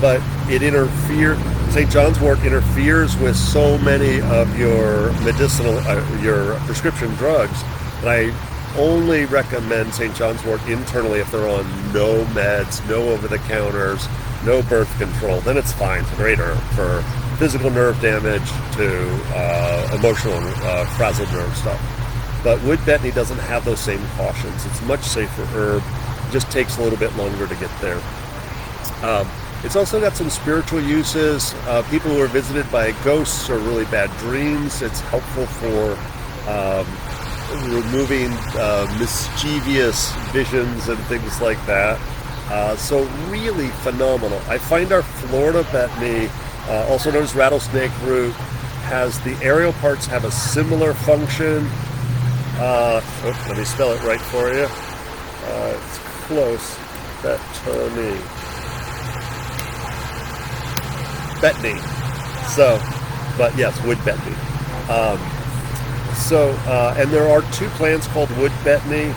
but St. John's wort interferes with so many of your medicinal, your prescription drugs, that I only recommend St. John's wort internally if they're on no meds, no over-the-counters, no birth control. Then it's fine. It's a great herb for physical nerve damage to emotional frazzled nerve stuff. But wood betony doesn't have those same cautions. It's a much safer herb. It just takes a little bit longer to get there. It's also got some spiritual uses. People who are visited by ghosts or really bad dreams, it's helpful for removing mischievous visions and things like that. So really phenomenal. I find our Florida betony, also known as rattlesnake root, has the aerial parts have a similar function. Let me spell it right for you. It's close. Betony. So, but yes, wood betony. And there are 2 plants called wood betony.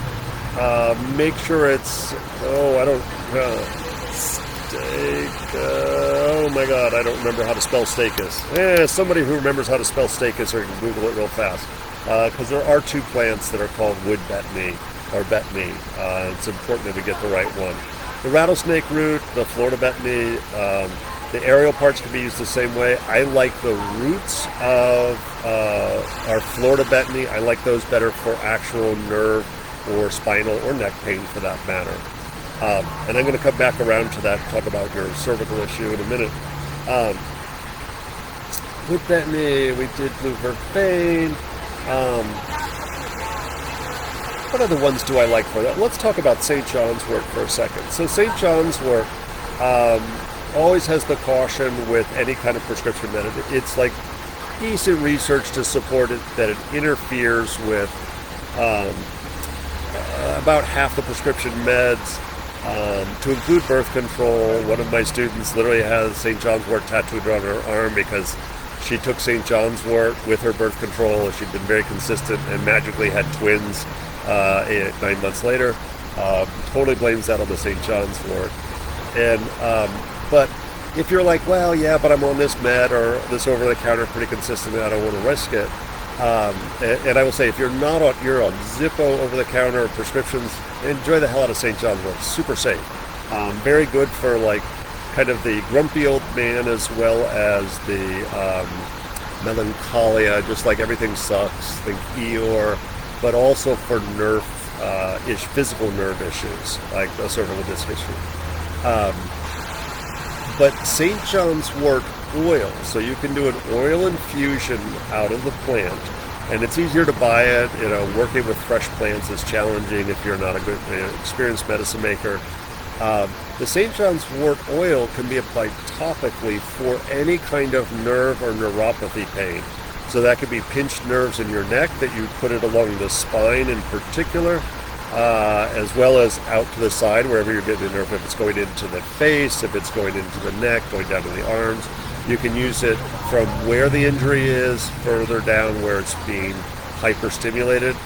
Make sure it's, Oh my god, I don't remember how to spell stachys. Somebody who remembers how to spell stachys or can Google it real fast. Because there are two plants that are called wood betony, or betony. It's important that we get the right one. The rattlesnake root, the Florida betony, the aerial parts can be used the same way. I like the roots of our Florida betony. I like those better for actual nerve or spinal or neck pain for that matter. And I'm going to come back around to that and talk about your cervical issue in a minute. With betony, we did blue vervain. What other ones do I like for that? Let's talk about St. John's wort for a second. So St. John's wort always has the caution with any kind of prescription method. It's like decent research to support it that it interferes with about half the prescription meds. To include birth control, one of my students literally has St. John's wort tattooed on her arm because she took St. John's wort with her birth control. She'd been very consistent and magically had twins 9 months later. Totally blames that on the St. John's wort. And but if you're like, well, yeah, but I'm on this med or this over-the-counter pretty consistently, I don't want to risk it. And I will say, if you're not on, you're on Zippo over-the-counter prescriptions, enjoy the hell out of St. John's wort. Super safe. Very good for like kind of the grumpy old man as well as the melancholia, just like everything sucks, think Eeyore, but also for nerve, physical nerve issues, like a cervical disc issue. But St. John's wort oil, so you can do an oil infusion out of the plant, and it's easier to buy it. Working with fresh plants is challenging if you're not a good experienced medicine maker. The St. John's wort oil can be applied topically for any kind of nerve or neuropathy pain. So that could be pinched nerves in your neck that you put it along the spine in particular, as well as out to the side wherever you're getting the nerve. If it's going into the face, if it's going into the neck, going down to the arms. You can use it from where the injury is, further down where it's being hyperstimulated.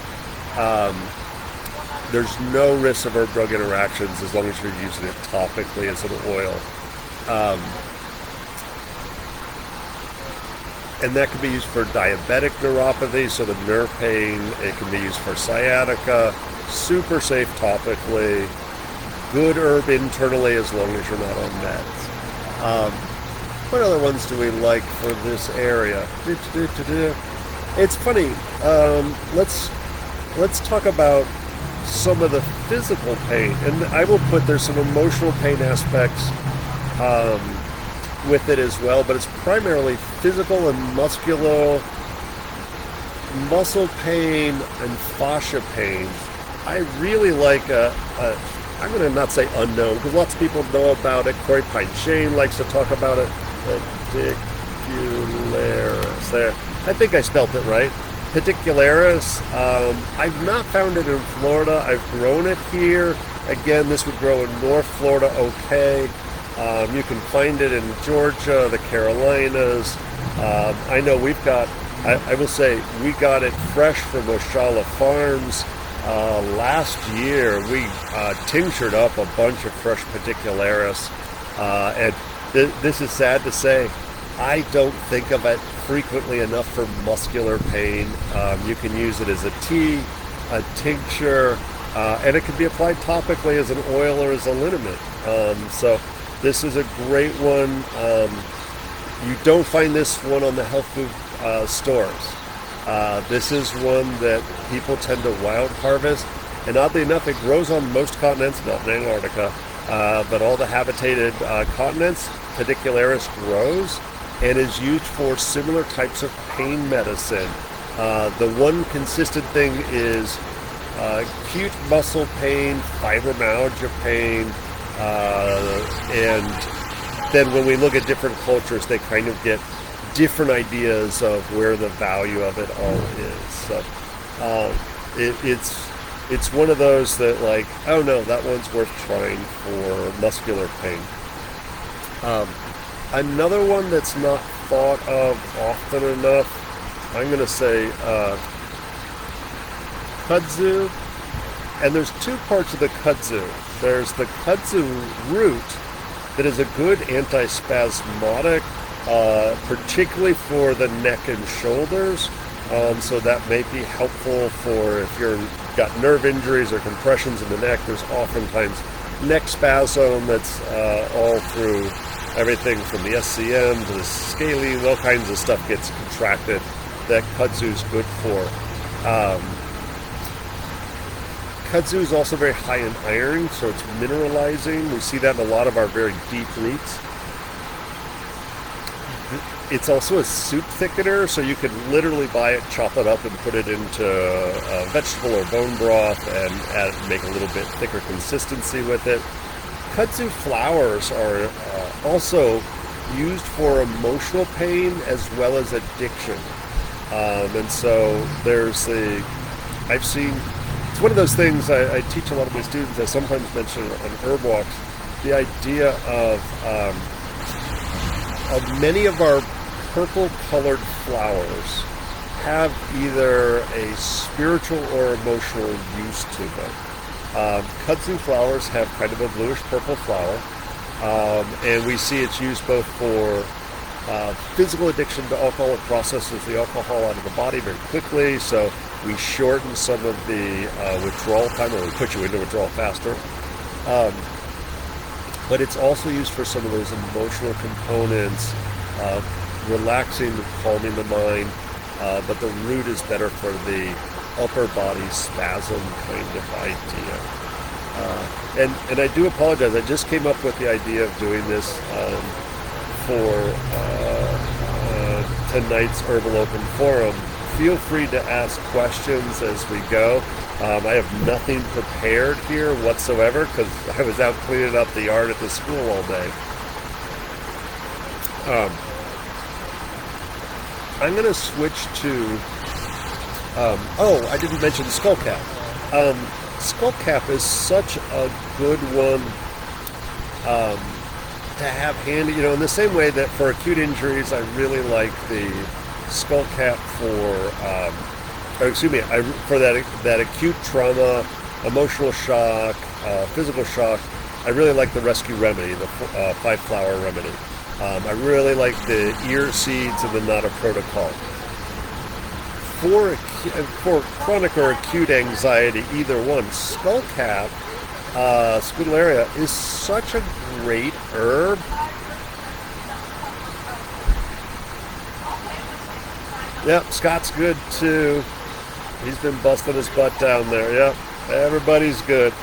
There's no risk of herb-drug interactions as long as you're using it topically as an oil. And that can be used for diabetic neuropathy, so the nerve pain. It can be used for sciatica. Super safe topically. Good herb internally as long as you're not on meds. What other ones do we like for this area? It's funny. Let's talk about some of the physical pain, and I will put there's some emotional pain aspects with it as well, but it's primarily physical and muscle pain and fascia pain. I really like I'm going to not say unknown, because lots of people know about it. Corey Pine Shane likes to talk about it. Pedicularis. There. I think I spelt it right. Pedicularis. I've not found it in Florida. I've grown it here. Again, this would grow in North Florida okay. You can find it in Georgia, the Carolinas. I know we've got, I will say, we got it fresh from Oshala Farms. Last year, we tinctured up a bunch of fresh pedicularis. And this is sad to say, I don't think of it frequently enough for muscular pain. You can use it as a tea, a tincture, and it can be applied topically as an oil or as a liniment. So this is a great one. You don't find this one on the health food stores. This is one that people tend to wild harvest, and oddly enough, it grows on most continents, not in Antarctica, but all the habitated continents, pedicularis grows and is used for similar types of pain medicine. The one consistent thing is acute muscle pain, fibromyalgia pain, and then when we look at different cultures, they kind of get different ideas of where the value of it all is. So it's one of those that, like, oh no, that one's worth trying for muscular pain. Another one that's not thought of often enough, I'm going to say kudzu. And there's two parts of the kudzu. There's the kudzu root that is a good anti-spasmodic, particularly for the neck and shoulders. So that may be helpful for if you've got nerve injuries or compressions in the neck. There's oftentimes neck spasm that's all through everything from the SCM to the scalene. All kinds of stuff gets contracted that kudzu's good for. Kudzu is also very high in iron, so it's mineralizing. We see that in a lot of our very deep roots. It's also a soup thickener, so you can literally buy it, chop it up, and put it into a vegetable or bone broth and make a little bit thicker consistency with it. Kudzu flowers are also used for emotional pain as well as addiction. And so I've seen, it's one of those things I teach a lot of my students. I sometimes mention on herb walks, the idea of many of our purple-colored flowers have either a spiritual or emotional use to them. Kudzu flowers have kind of a bluish-purple flower, and we see it's used both for physical addiction to alcohol. It processes the alcohol out of the body very quickly, so we shorten some of the withdrawal time, or we put you into withdrawal faster. But it's also used for some of those emotional components, relaxing, calming the mind, but the root is better for the upper body spasm kind of idea. And I do apologize, I just came up with the idea of doing this for tonight's Herbal Open Forum. Feel free to ask questions as we go. I have nothing prepared here whatsoever because I was out cleaning up the yard at the school all day. I'm going to switch to, I didn't mention the skull cap. Skull cap is such a good one to have handy, in the same way that for acute injuries, I really like the skull cap for that acute trauma, emotional shock, physical shock. I really like the rescue remedy, the 5-flower remedy. I really like the ear seeds and the Nada protocol. For chronic or acute anxiety, either one, skull cap, scutellaria, is such a great herb. Yep, Scott's good too. He's been busting his butt down there. Yep, everybody's good.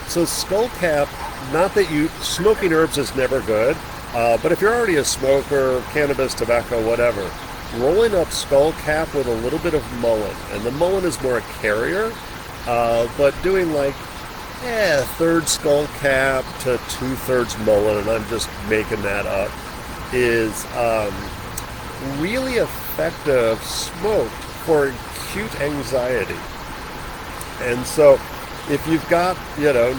So skull cap, not that smoking herbs is never good, but if you're already a smoker, cannabis, tobacco, whatever, rolling up skull cap with a little bit of mullein, and the mullein is more a carrier, but doing like a third skull cap to 2/3 mullein, and I'm just making that up, is really effective smoked for acute anxiety. And so if you've got,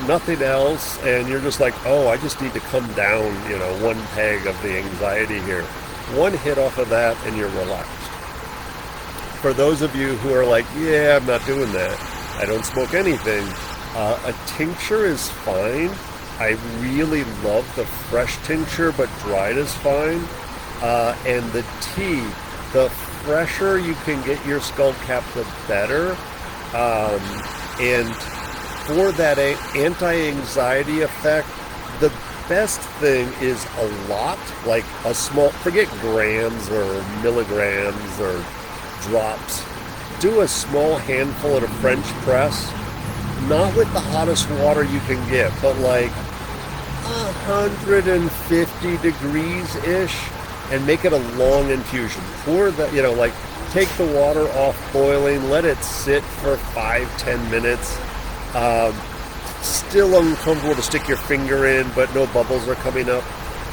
nothing else and you're just like, I just need to come down, one peg of the anxiety here, one hit off of that and you're relaxed. For those of you who are like, I'm not doing that, I don't smoke anything, a tincture is fine. I really love the fresh tincture, but dried is fine. And the tea, the fresher you can get your skull cap, the better. And for that anti-anxiety effect, the best thing is a lot, like a small, forget grams or milligrams or drops. Do a small handful at a French press, not with the hottest water you can get, but like 150 degrees-ish, and make it a long infusion. Pour the, take the water off boiling, let it sit for 5-10 minutes. Still uncomfortable to stick your finger in, but no bubbles are coming up.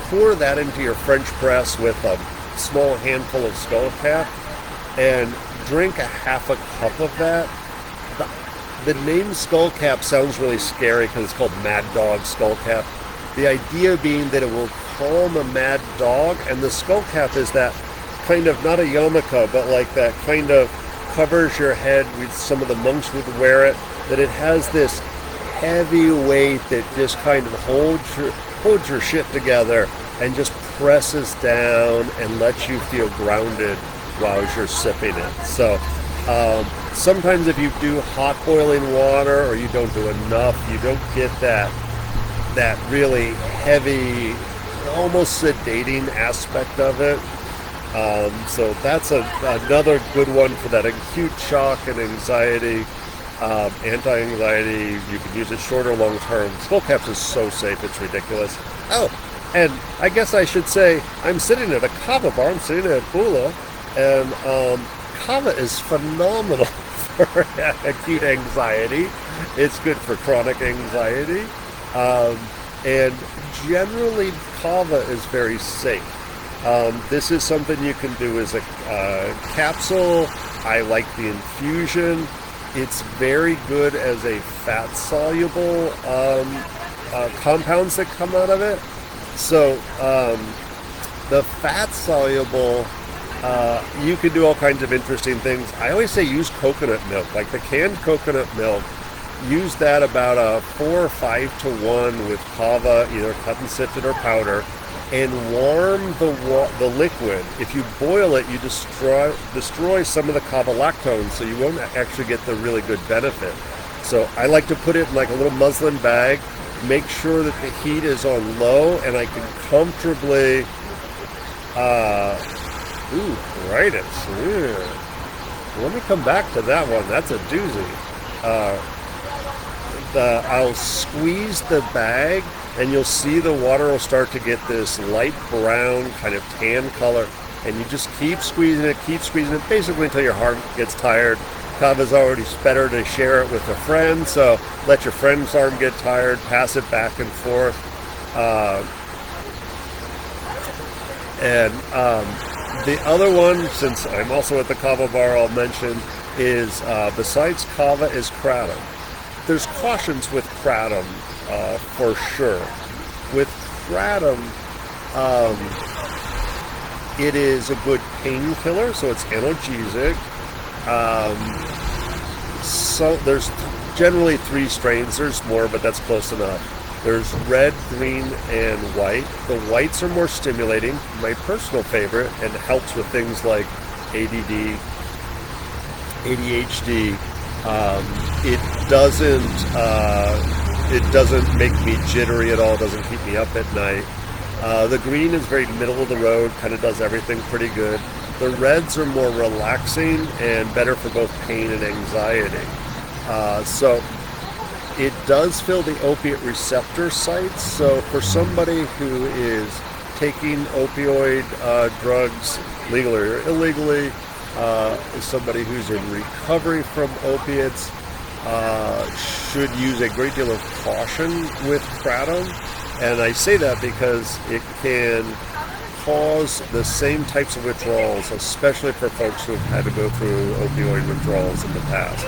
Pour that into your French press with a small handful of skull cap and drink a half a cup of that. The name skull cap sounds really scary because it's called Mad Dog skull cap. The idea being that it will calm a mad dog, and the skull cap is that kind of, not a yarmulke, but like that kind of covers your head. Some of the monks would wear it, that it has this heavy weight that just kind of holds holds your shit together and just presses down and lets you feel grounded while you're sipping it. So sometimes if you do hot boiling water or you don't do enough, you don't get that really heavy, almost sedating aspect of it. So that's another good one for that acute shock and anxiety, anti-anxiety. You can use it short or long term. Skull caps is so safe, it's ridiculous. Oh, and I guess I should say I'm sitting at a kava bar. I'm sitting at Bula, and kava is phenomenal for acute anxiety. It's good for chronic anxiety. And generally, kava is very safe. This is something you can do as a capsule. I like the infusion. It's very good as a fat-soluble compounds that come out of it. So the fat-soluble, you can do all kinds of interesting things. I always say use coconut milk, like the canned coconut milk. Use that about a 4 or 5 to 1 with kava, either cut and sifted or powder, and warm the liquid. If you boil it, you destroy some of the kava lactone, so you won't actually get the really good benefit. So I like to put it in like a little muslin bag, make sure that the heat is on low, and I can comfortably, brightness. Let me come back to that one. That's a doozy. I'll squeeze the bag, and you'll see the water will start to get this light brown kind of tan color, and you just keep squeezing it, basically until your heart gets tired. Kava's already better to share it with a friend, so let your friend's arm get tired, pass it back and forth. The other one, since I'm also at the kava bar, I'll mention is besides kava is kratom. There's cautions with kratom for sure. With kratom, it is a good painkiller, so it's analgesic. So there's generally 3 strains. There's more, but that's close enough. There's red, green, and white. The whites are more stimulating, my personal favorite, and helps with things like ADD, ADHD. It doesn't make me jittery at all. It doesn't keep me up at night. The green is very middle of the road, kind of does everything pretty good. The reds are more relaxing and better for both pain and anxiety. So it does fill the opiate receptor sites. So for somebody who is taking opioid drugs legally or illegally, somebody who's in recovery from opiates should use a great deal of caution with kratom. And I say that because it can cause the same types of withdrawals, especially for folks who have had to go through opioid withdrawals in the past.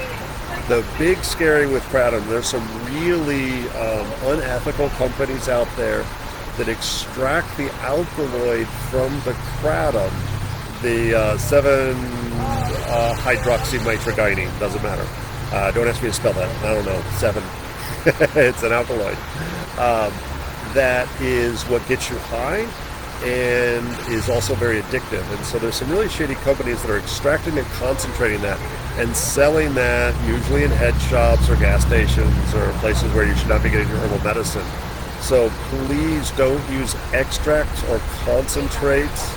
The big scary with kratom, there's some really unethical companies out there that extract the alkaloid from the kratom, the 7-hydroxymitragynine, doesn't matter. Don't ask me to spell that. I don't know. 7. It's an alkaloid. That is what gets you high and is also very addictive. And so there's some really shady companies that are extracting and concentrating that and selling that usually in head shops or gas stations or places where you should not be getting your herbal medicine. So please don't use extracts or concentrates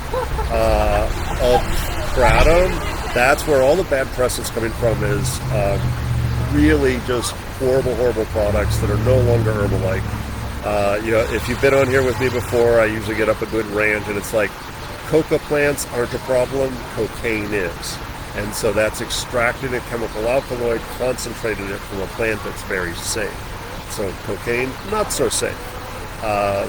of kratom. That's where all the bad press is coming from, is really just horrible, horrible products that are no longer herbal-like. If you've been on here with me before, I usually get up a good rant, and it's like, coca plants aren't a problem, cocaine is. And so that's extracting a chemical alkaloid, concentrating it from a plant that's very safe. So cocaine, not so safe.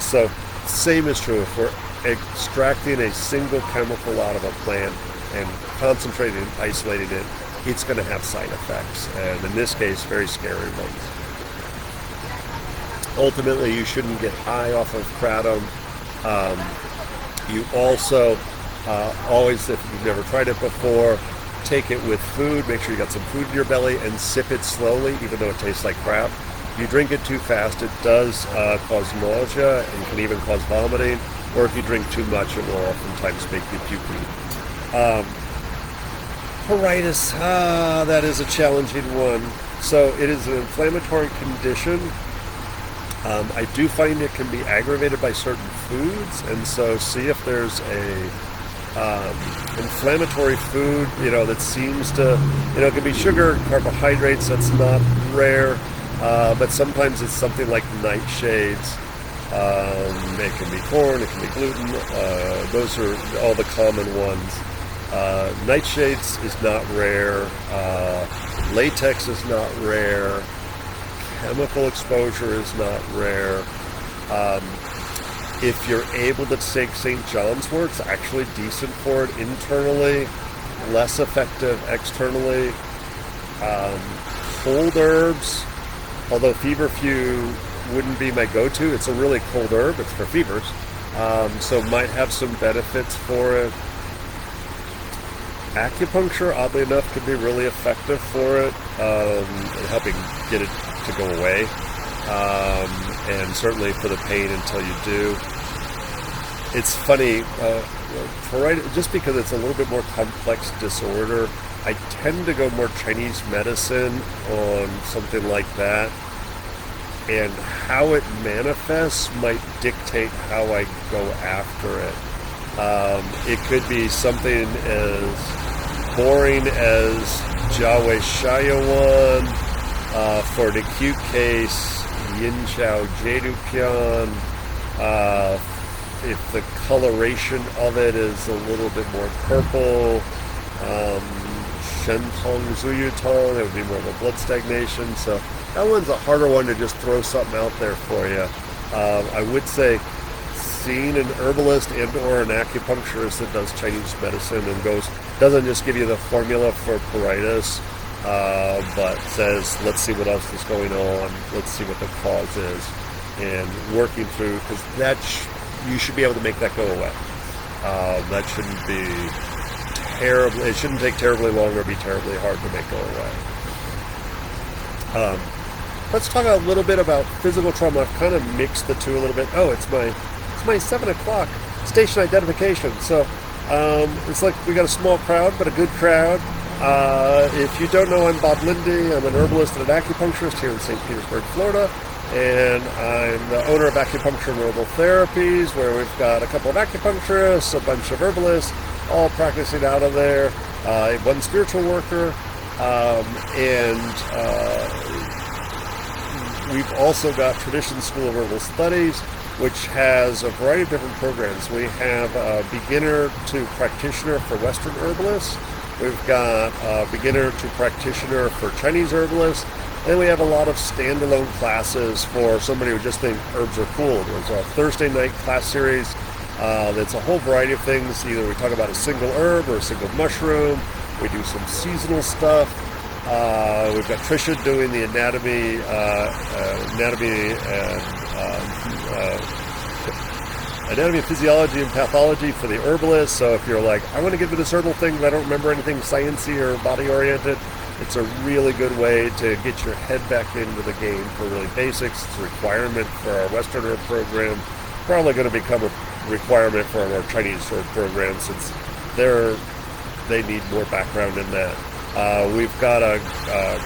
So same is true. If we're extracting a single chemical out of a plant and concentrating and isolating it, it's going to have side effects. And in this case, very scary ones. Ultimately, you shouldn't get high off of kratom. You also always, if you've never tried it before, take it with food. Make sure you got some food in your belly and sip it slowly, even though it tastes like crap. you drink it too fast, it does cause nausea and can even cause vomiting. Or if you drink too much, it will oftentimes make you pukey. Pruritus, that is a challenging one. So it is an inflammatory condition. I do find it can be aggravated by certain foods, and so see if there's a inflammatory food, that seems to, it can be sugar, carbohydrates, that's not rare, but sometimes it's something like nightshades. It can be corn, it can be gluten, those are all the common ones. Nightshades is not rare, latex is not rare, chemical exposure is not rare. If you're able to take St. John's wort, it's actually decent for it internally, less effective externally. Cold herbs, although feverfew wouldn't be my go-to, it's a really cold herb, it's for fevers, so might have some benefits for it. Acupuncture, oddly enough, can be really effective for it, in helping get it to go away, and certainly for the pain until you do. It's funny, just because it's a little bit more complex disorder, I tend to go more Chinese medicine on something like that, and how it manifests might dictate how I go after it. It could be something as boring as Jiaowei Shaiyuan, for an acute case, Yin Chao Jiedupian. If the coloration of it is a little bit more purple, Shen Tong Zuyutong, it would be more of a blood stagnation. So that one's a harder one to just throw something out there for you. I would say seeing an herbalist and or an acupuncturist that does Chinese medicine and doesn't just give you the formula for pruritus, but says, let's see what else is going on, let's see what the cause is, and working through, because you should be able to make that go away. That shouldn't be terribly, it shouldn't take terribly long or be terribly hard to make go away. Let's talk a little bit about physical trauma. I've kind of mixed the two a little bit. Oh, it's my 7 o'clock station identification. So it's like we got a small crowd, but a good crowd. If you don't know, I'm Bob Linde. I'm an herbalist and an acupuncturist here in St. Petersburg, Florida. And I'm the owner of Acupuncture and Herbal Therapies, where we've got a couple of acupuncturists, a bunch of herbalists, all practicing out of there, one spiritual worker, and we've also got Tradition School of Herbal Studies, which has a variety of different programs. We have a beginner to practitioner for Western herbalists. We've got a beginner to practitioner for Chinese herbalists. And we have a lot of standalone classes for somebody who just thinks herbs are cool. There's a Thursday night class series that's a whole variety of things. Either we talk about a single herb or a single mushroom. We do some seasonal stuff. We've got Trisha doing the anatomy and physiology and pathology for the herbalist. So if you're like, I want to get into this herbal thing, but I don't remember anything sciencey or body-oriented, it's a really good way to get your head back into the game for really basics. It's a requirement for our Western herb program. Probably going to become a requirement for our Chinese herb program, since they need more background in that. We've got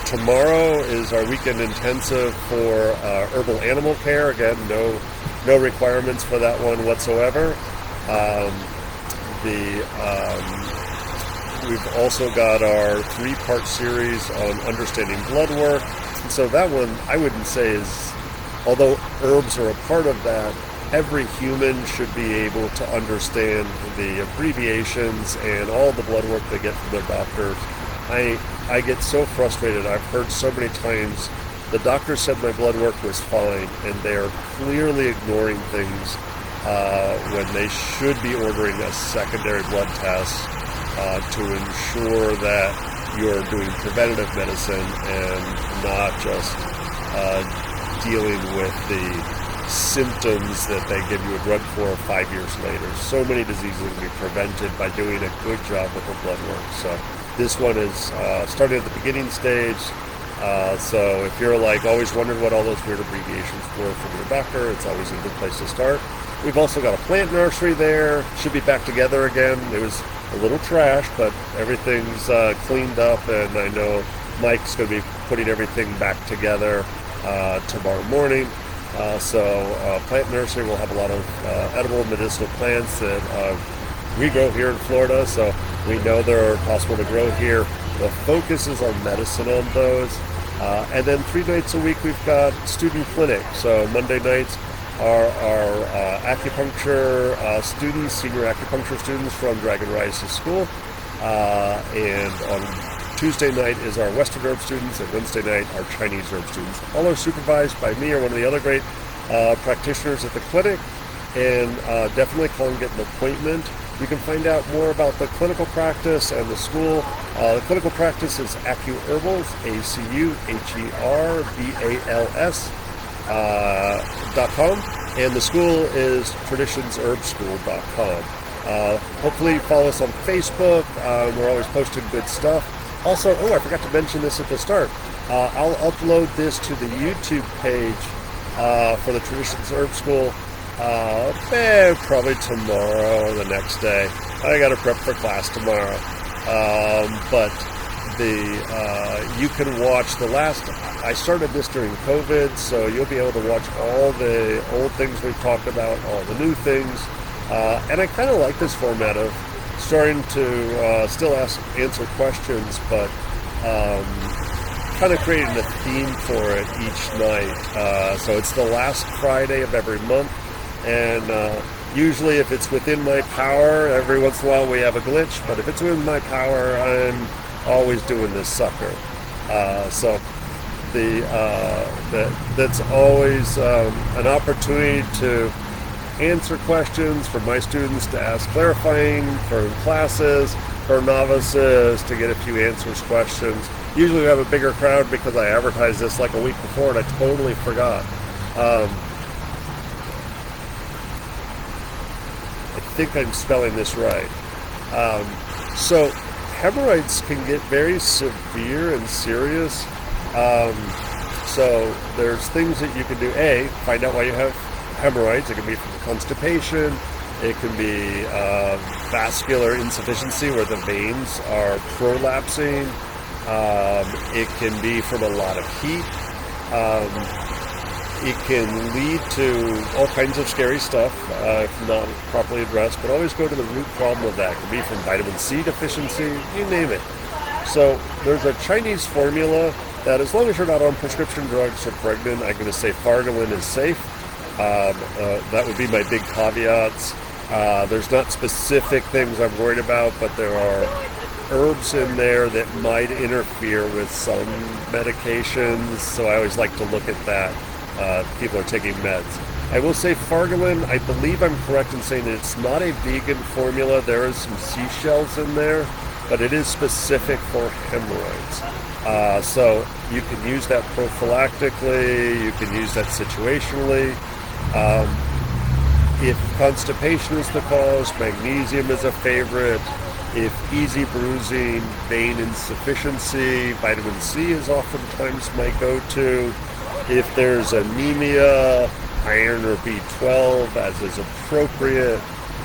tomorrow is our weekend intensive for herbal animal care. Again, no requirements for that one whatsoever. We've also got our 3-part series on understanding blood work. And so that one, I wouldn't say is, although herbs are a part of that, every human should be able to understand the abbreviations and all the blood work they get from their doctors. I get so frustrated. I've heard so many times, the doctor said my blood work was fine, and they are clearly ignoring things when they should be ordering a secondary blood test to ensure that you're doing preventative medicine and not just dealing with the symptoms that they give you a drug for 5 years later. So many diseases can be prevented by doing a good job with the blood work. So this one is starting at the beginning stage. So if you're like always wondering what all those weird abbreviations were from your doctor, it's always a good place to start. We've also got a plant nursery there. Should be back together again. It was a little trash, but everything's cleaned up, and I know Mike's going to be putting everything back together tomorrow morning. So plant nursery will have a lot of edible medicinal plants that we grow here in Florida, so we know they're possible to grow here. The focus is on medicine on those. And then 3 nights a week we've got student clinic. So Monday nights are our acupuncture students, senior acupuncture students from Dragon Rice's school. And on Tuesday night is our Western herb students, and Wednesday night our Chinese herb students. All are supervised by me or one of the other great practitioners at the clinic. And definitely call and get an appointment. You can find out more about the clinical practice and the school. The clinical practice is Herbals, AcuHerbals.com, and the school is traditionsherbschool.com. Hopefully follow us on Facebook. We're always posting good stuff. Also, I forgot to mention this at the start. I'll upload this to the YouTube page for the Traditions Herb School probably tomorrow or the next day. I got to prep for class tomorrow. But you can watch I started this during COVID, so you'll be able to watch all the old things we've talked about, all the new things. And I kind of like this format of starting to still answer questions, but kind of creating a theme for it each night. So it's the last Friday of every month. And usually if it's within my power, every once in a while we have a glitch, but if it's within my power, I'm always doing this sucker. So that's always an opportunity to answer questions for my students, to ask clarifying for classes, for novices, to get a few answers questions. Usually we have a bigger crowd because I advertised this like a week before and I totally forgot. I think I'm spelling this right. So hemorrhoids can get very severe and serious. So there's things that you can do. Find out why you have hemorrhoids. It can be from constipation. It can be vascular insufficiency where the veins are prolapsing. It can be from a lot of heat. It can lead to all kinds of scary stuff if not properly addressed, but always go to the root problem of that. It could be from vitamin C deficiency, you name it. So there's a Chinese formula that as long as you're not on prescription drugs or pregnant, I'm going to say Fargalin is safe. That would be my big caveats. There's not specific things I'm worried about, but there are herbs in there that might interfere with some medications, so I always like to look at that. People are taking meds. I will say Fargalin, I believe I'm correct in saying that it's not a vegan formula. There is some seashells in there, but it is specific for hemorrhoids. So you can use that prophylactically, you can use that situationally. If constipation is the cause, magnesium is a favorite. If easy bruising, vein insufficiency, vitamin C is oftentimes my go-to. If there's anemia, iron or B12 as is appropriate,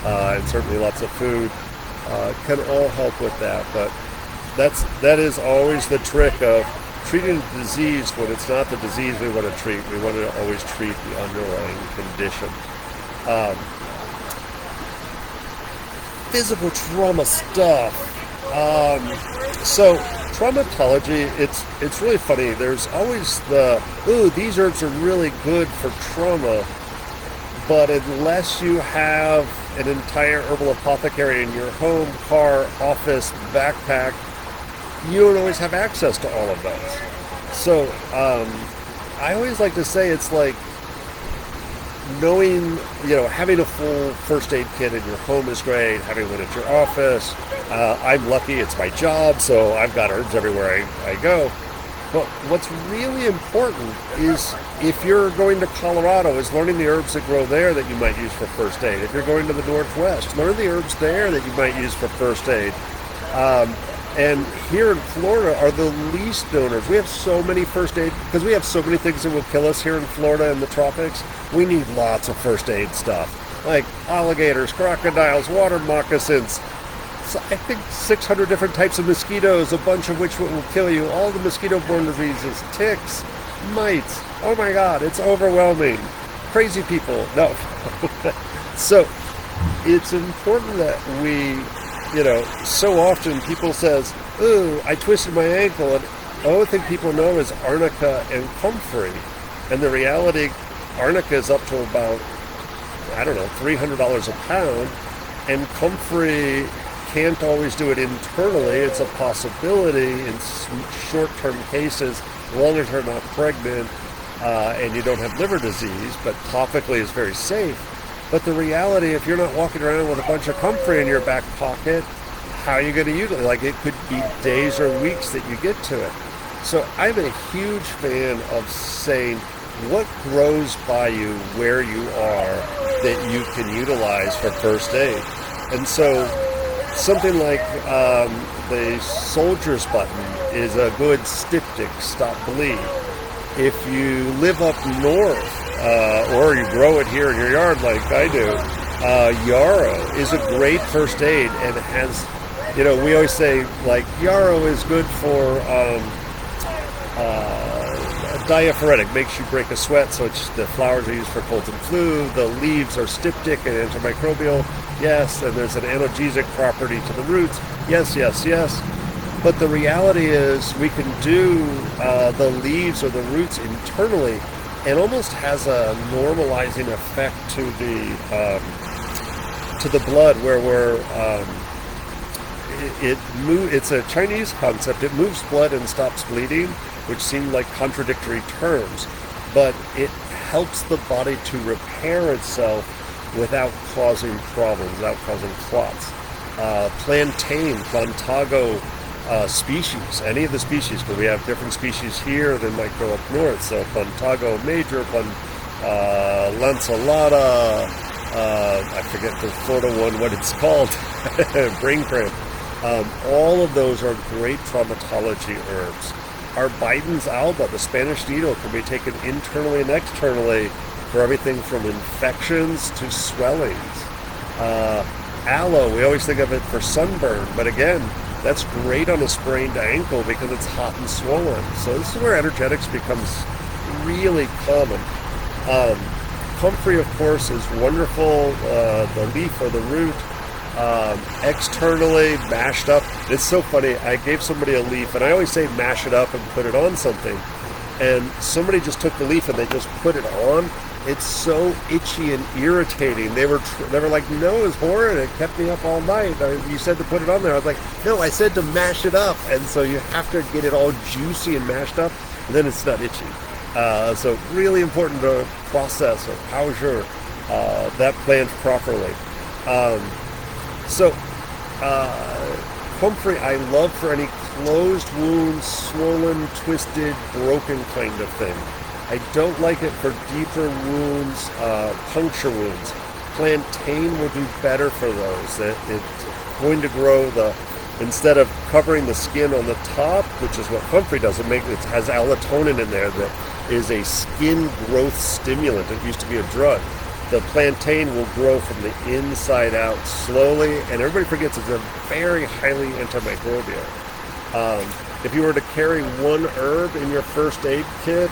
and certainly lots of food can all help with that. But that is always the trick of treating a disease when it's not the disease we want to treat. We want to always treat the underlying condition. Physical trauma stuff. So traumatology, it's really funny. There's always these herbs are really good for trauma, but unless you have an entire herbal apothecary in your home, car, office, backpack, you don't always have access to all of those. So I always like to say it's like knowing, having a full first aid kit in your home is great, having one at your office. I'm lucky, it's my job, so I've got herbs everywhere I go. But what's really important is if you're going to Colorado, is learning the herbs that grow there that you might use for first aid. If you're going to the Northwest, learn the herbs there that you might use for first aid. And here in Florida are the least donors. We have so many first aid, because we have so many things that will kill us here in Florida in the tropics. We need lots of first aid stuff, like alligators, crocodiles, water moccasins, so I think 600 different types of mosquitoes, a bunch of which will kill you, all the mosquito-borne diseases, ticks, mites. Oh my God, it's overwhelming. Crazy people. No. So it's important that we, so often people says, ooh, I twisted my ankle, and the only thing people know is arnica and comfrey. And the reality, arnica is up to about, $300 a pound, and comfrey can't always do it internally. It's a possibility in short-term cases, as long as you're not pregnant and you don't have liver disease, but topically is very safe. But the reality, if you're not walking around with a bunch of comfrey in your back pocket, how are you going to use it? Like, it could be days or weeks that you get to it. So I'm a huge fan of saying what grows by you where you are that you can utilize for first aid. And so something like the soldier's button is a good styptic, stop bleed. If you live up north, or you grow it here in your yard like I do, yarrow is a great first aid, and it has, we always say, like, yarrow is good for diaphoretic, makes you break a sweat, so the flowers are used for colds and flu, the leaves are styptic and antimicrobial, yes, and there's an analgesic property to the roots, yes, yes, yes. But the reality is we can do the leaves or the roots internally, and almost has a normalizing effect to the blood, where it's a Chinese concept. It moves blood and stops bleeding, which seem like contradictory terms, but it helps the body to repair itself without causing problems, without causing clots. Plantago species, any of the species, because we have different species here than might grow up north. So Plantago major, lanceolata, I forget the Florida one, what it's called, brain cramp. All of those are great traumatology herbs. Arbutinus alba, the Spanish needle, can be taken internally and externally for everything from infections to swellings. Aloe, we always think of it for sunburn, but again, that's great on a sprained ankle because it's hot and swollen. So this is where energetics becomes really common. Comfrey, of course, is wonderful, the leaf or the root. Externally mashed up. It's so funny. I gave somebody a leaf, and I always say mash it up and put it on something. And somebody just took the leaf and they just put it on. It's so itchy and irritating. They were like, no, it's horrid. It kept me up all night. You said to put it on there. I was like, no, I said to mash it up. And so you have to get it all juicy and mashed up, and then it's not itchy. So really important to process or powder that plant properly. Comfrey I love for any closed wounds, swollen, twisted, broken kind of thing. I don't like it for deeper wounds, puncture wounds. Plantain will do better for those. It's going to grow instead of covering the skin on the top, which is what comfrey does, it has allotonin in there that is a skin growth stimulant. It used to be a drug. The plantain will grow from the inside out slowly, and everybody forgets it's a very highly antimicrobial. If you were to carry one herb in your first aid kit,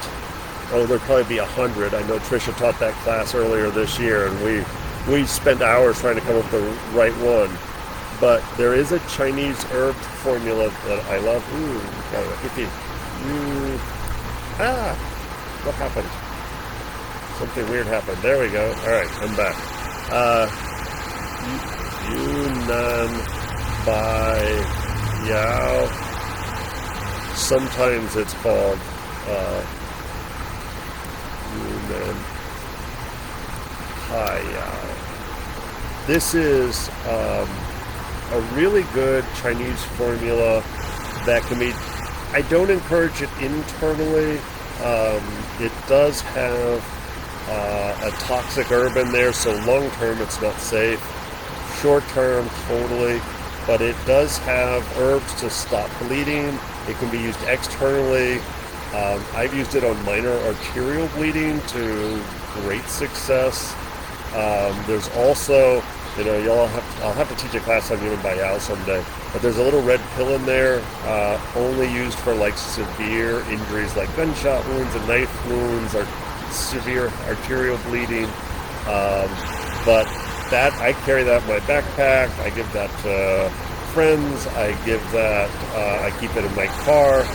there'd probably be 100. I know Tricia taught that class earlier this year, and we spent hours trying to come up with the right one. But there is a Chinese herb formula that I love. Ooh, got a hippie. What happened? Something weird happened. There we go. All right, I'm back. Yunnan Bai Yao. Sometimes it's called Yunnan Bai Yao. This is a really good Chinese formula that can be. I don't encourage it internally. It does have a toxic herb in there, so long term it's not safe. Short term, totally. but it does have herbs to stop bleeding. It can be used externally. I've used it on minor arterial bleeding to great success. There's also, I'll have to teach a class on human bayou someday, but there's a little red pill in there, only used for like severe injuries like gunshot wounds and knife wounds or severe arterial bleeding. But that, I carry that in my backpack. I give that to friends. I keep it in my car.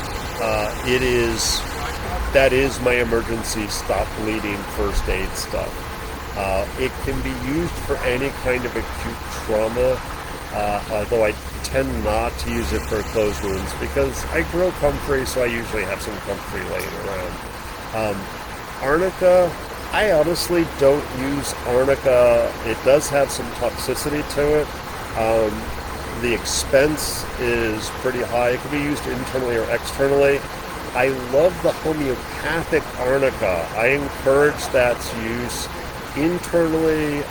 That is my emergency stop bleeding first aid stuff. It can be used for any kind of acute trauma, although I tend not to use it for closed wounds because I grow comfrey, so I usually have some comfrey laying around. Arnica, I honestly don't use arnica. It does have some toxicity to it. The expense is pretty high. It can be used internally or externally. I love the homeopathic arnica. I encourage that's use internally,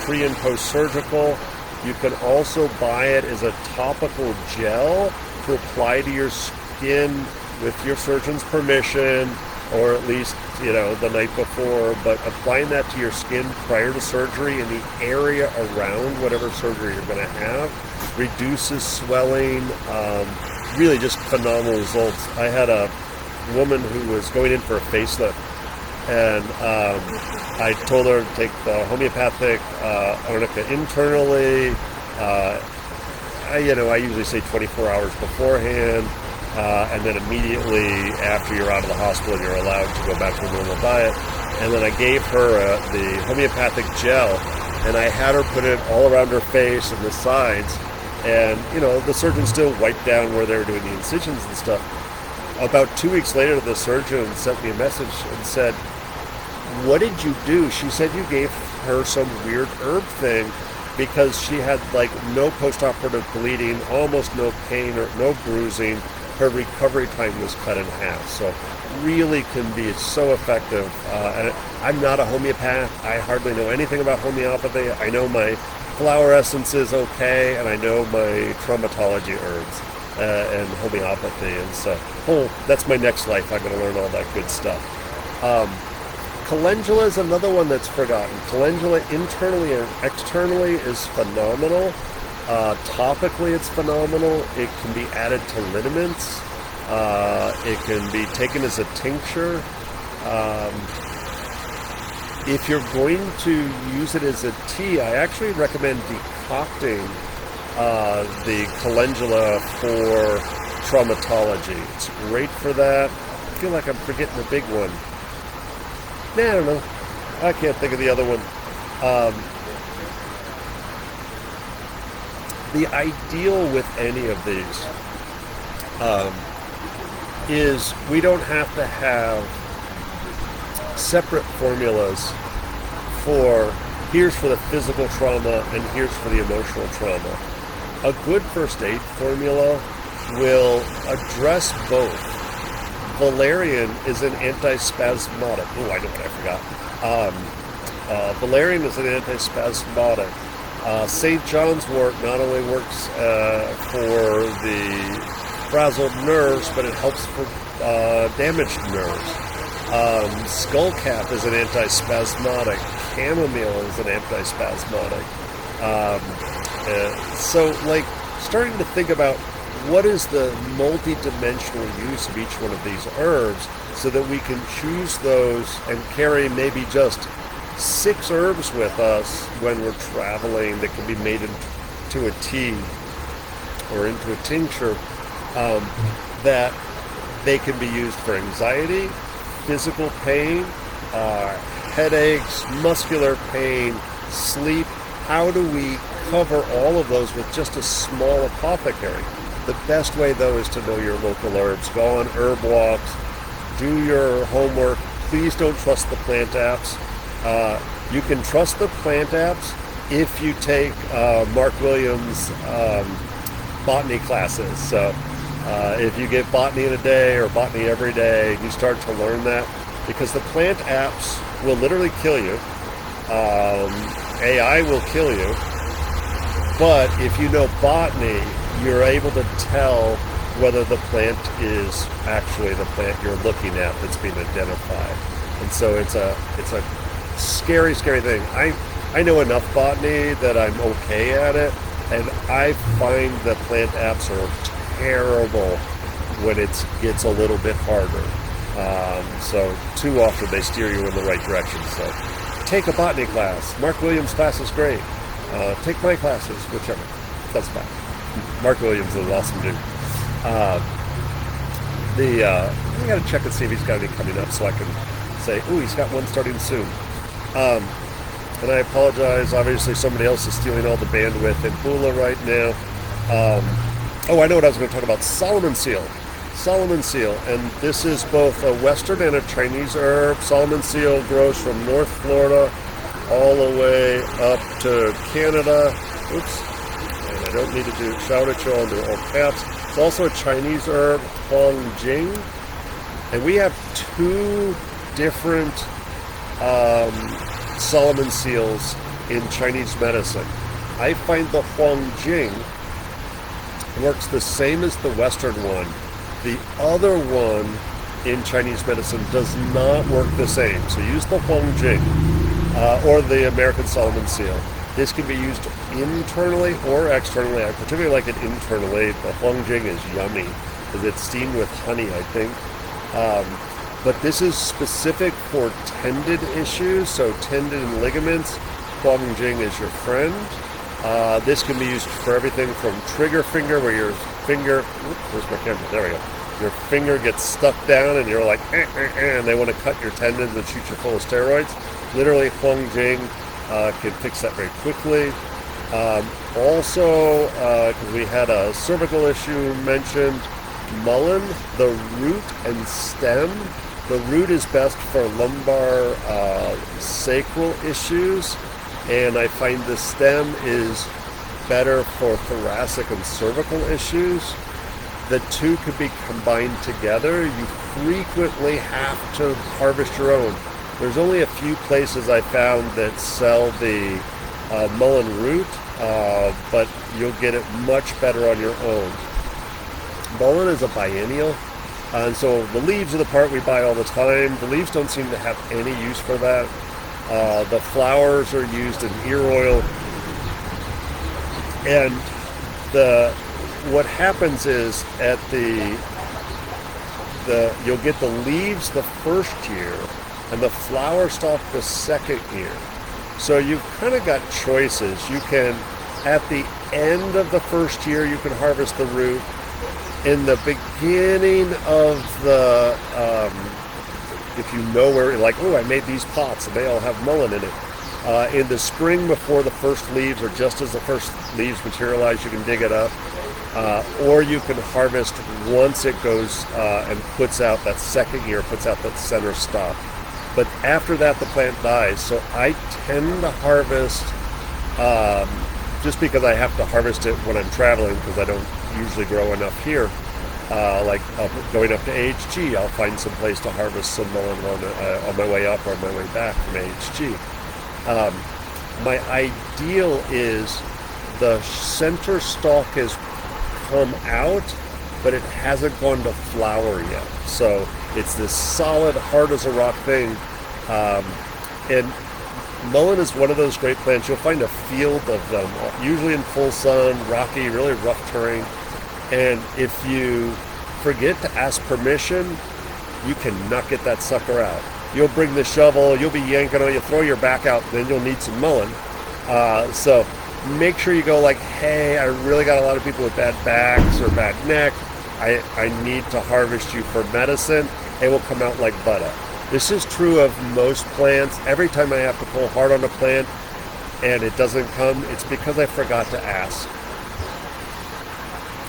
pre and post-surgical. You can also buy it as a topical gel to apply to your skin with your surgeon's permission, or at least, the night before, but applying that to your skin prior to surgery in the area around whatever surgery you're going to have reduces swelling. Really just phenomenal results. I had a woman who was going in for a facelift, and I told her to take the homeopathic arnica internally. I usually say 24 hours beforehand, and then immediately after you're out of the hospital, you're allowed to go back to a normal diet. And then I gave her the homeopathic gel, and I had her put it all around her face and the sides. And, the surgeon still wiped down where they were doing the incisions and stuff. About 2 weeks later, the surgeon sent me a message and said, "What did you do?" She said you gave her some weird herb thing because she had no post-operative bleeding, almost no pain or no bruising. Her recovery time was cut in half. So really can be so effective. And I'm not a homeopath. I hardly know anything about homeopathy. I know my flower essence is okay, and I know my traumatology herbs and homeopathy, and so that's my next life. I'm going to learn all that good stuff. Calendula is another one that's forgotten. Calendula internally and externally is phenomenal. Topically, it's phenomenal. It can be added to liniments. It can be taken as a tincture. If you're going to use it as a tea, I actually recommend decocting the calendula for traumatology. It's great for that. I feel like I'm forgetting the big one. I don't know. I can't think of the other one. The ideal with any of these is we don't have to have separate formulas for here's for the physical trauma and here's for the emotional trauma. A good first aid formula will address both. Valerian is an antispasmodic. Oh, I know what I forgot. Valerian is an antispasmodic. St. John's wort not only works for the frazzled nerves, but it helps for damaged nerves. Skullcap is an antispasmodic. Chamomile is an antispasmodic. So starting to think about what is the multi-dimensional use of each one of these herbs so that we can choose those and carry maybe just 6 herbs with us when we're traveling that can be made into a tea or into a tincture, that they can be used for anxiety, physical pain, headaches, muscular pain, sleep. How do we cover all of those with just a small apothecary? The best way, though, is to know your local herbs. Go on herb walks, do your homework. Please don't trust the plant apps. You can trust the plant apps if you take Mark Williams' botany classes. So if you get botany in a day or botany every day, you start to learn that, because the plant apps will literally kill you. AI will kill you. But if you know botany, you're able to tell whether the plant is actually the plant you're looking at that's being identified. And so it's a scary, scary thing. I know enough botany that I'm okay at it, and I find the plant apps are terrible when it gets a little bit harder. So too often they steer you in the right direction. So take a botany class. Mark Williams' class is great. Take my classes, whichever. That's fine. Mark Williams is an awesome dude. I got to check and see if he's got any coming up so I can say, ooh, he's got one starting soon. And I apologize. Obviously, somebody else is stealing all the bandwidth in Bula right now. I know what I was going to talk about. Solomon seal. Solomon seal. And this is both a Western and a Chinese herb. Solomon seal grows from North Florida all the way up to Canada. Oops. And I don't need to shout at you all, do all caps. It's also a Chinese herb, Huang Jing. And we have two different Solomon seals in Chinese medicine. I find the Huang Jing works the same as the Western one. The other one in Chinese medicine does not work the same. So use the Huang Jing or the American Solomon seal. This can be used internally or externally. I particularly like it internally. The Huang Jing is yummy because it's steamed with honey, I think. But this is specific for tendon issues, so tendon and ligaments. Huang Jing is your friend. This can be used for everything from trigger finger, where your finger, where's my camera? There we go. Your finger gets stuck down and you're like, and they want to cut your tendons and shoot you full of steroids. Literally, Huang Jing can fix that very quickly. Also, because we had a cervical issue mentioned, mullein, the root and stem. The root is best for lumbar sacral issues, and I find the stem is better for thoracic and cervical issues. The two could be combined together. You frequently have to harvest your own. There's only a few places I found that sell the mullein root, but you'll get it much better on your own. Mullein is a biennial, and so the leaves are the part we buy all the time. The leaves don't seem to have any use for that. The flowers are used in ear oil, and what happens is at you'll get the leaves the first year and the flower stalk the second year. So you've kind of got choices. You can, at the end of the first year, you can harvest the root. In the beginning of the, if you know where, like, oh, I made these pots and they all have mullein in it. In the spring before the first leaves, or just as the first leaves materialize, you can dig it up. Or you can harvest once it goes and puts out that second year, puts out that center stalk. But after that, the plant dies. So I tend to harvest, just because I have to harvest it when I'm traveling, because I don't usually grow enough here. Going up to AHG, I'll find some place to harvest some mullein on my way up or on my way back from AHG. My ideal is the center stalk has come out, but it hasn't gone to flower yet. So it's this solid, hard as a rock thing. And mullein is one of those great plants. You'll find a field of them, usually in full sun, rocky, really rough terrain. And if you forget to ask permission, you cannot get that sucker out. You'll bring the shovel, you'll be yanking on it, you'll throw your back out, then you'll need some mullein. So make sure you go like, hey, I really got a lot of people with bad backs or bad neck. I need to harvest you for medicine. It will come out like butter. This is true of most plants. Every time I have to pull hard on a plant and it doesn't come, it's because I forgot to ask.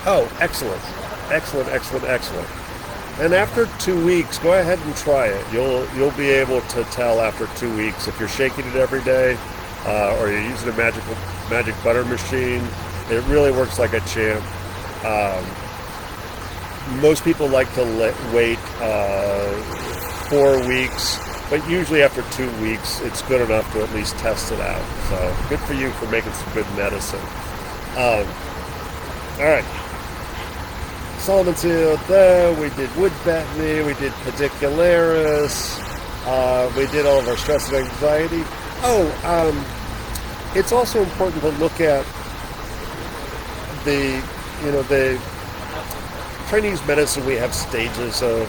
Oh, excellent. Excellent, excellent, excellent. And after 2 weeks, go ahead and try it. You'll be able to tell after 2 weeks if you're shaking it every day or you're using a magic butter machine. It really works like a champ. Most people like to wait 4 weeks, but usually after 2 weeks, it's good enough to at least test it out. So good for you for making some good medicine. All right. Solomon's Seal there. We did wood battery. We did pedicularis. We did all of our stress and anxiety. It's also important to look at the Chinese medicine. We have stages of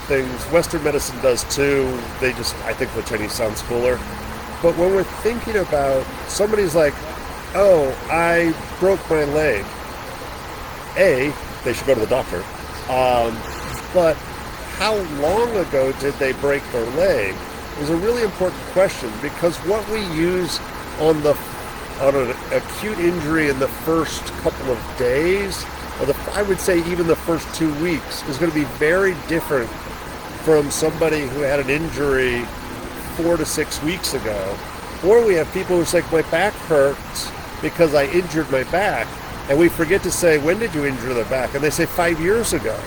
things. Western medicine does too. I think the Chinese sounds cooler. But when we're thinking about somebody's like, oh, I broke my leg. They should go to the doctor. But how long ago did they break their leg is a really important question, because what we use on an acute injury in the first couple of days, or I would say even the first 2 weeks, is going to be very different from somebody who had an injury 4 to 6 weeks ago. Or we have people who say, my back hurts because I injured my back. And we forget to say, when did you injure the back? And they say 5 years ago.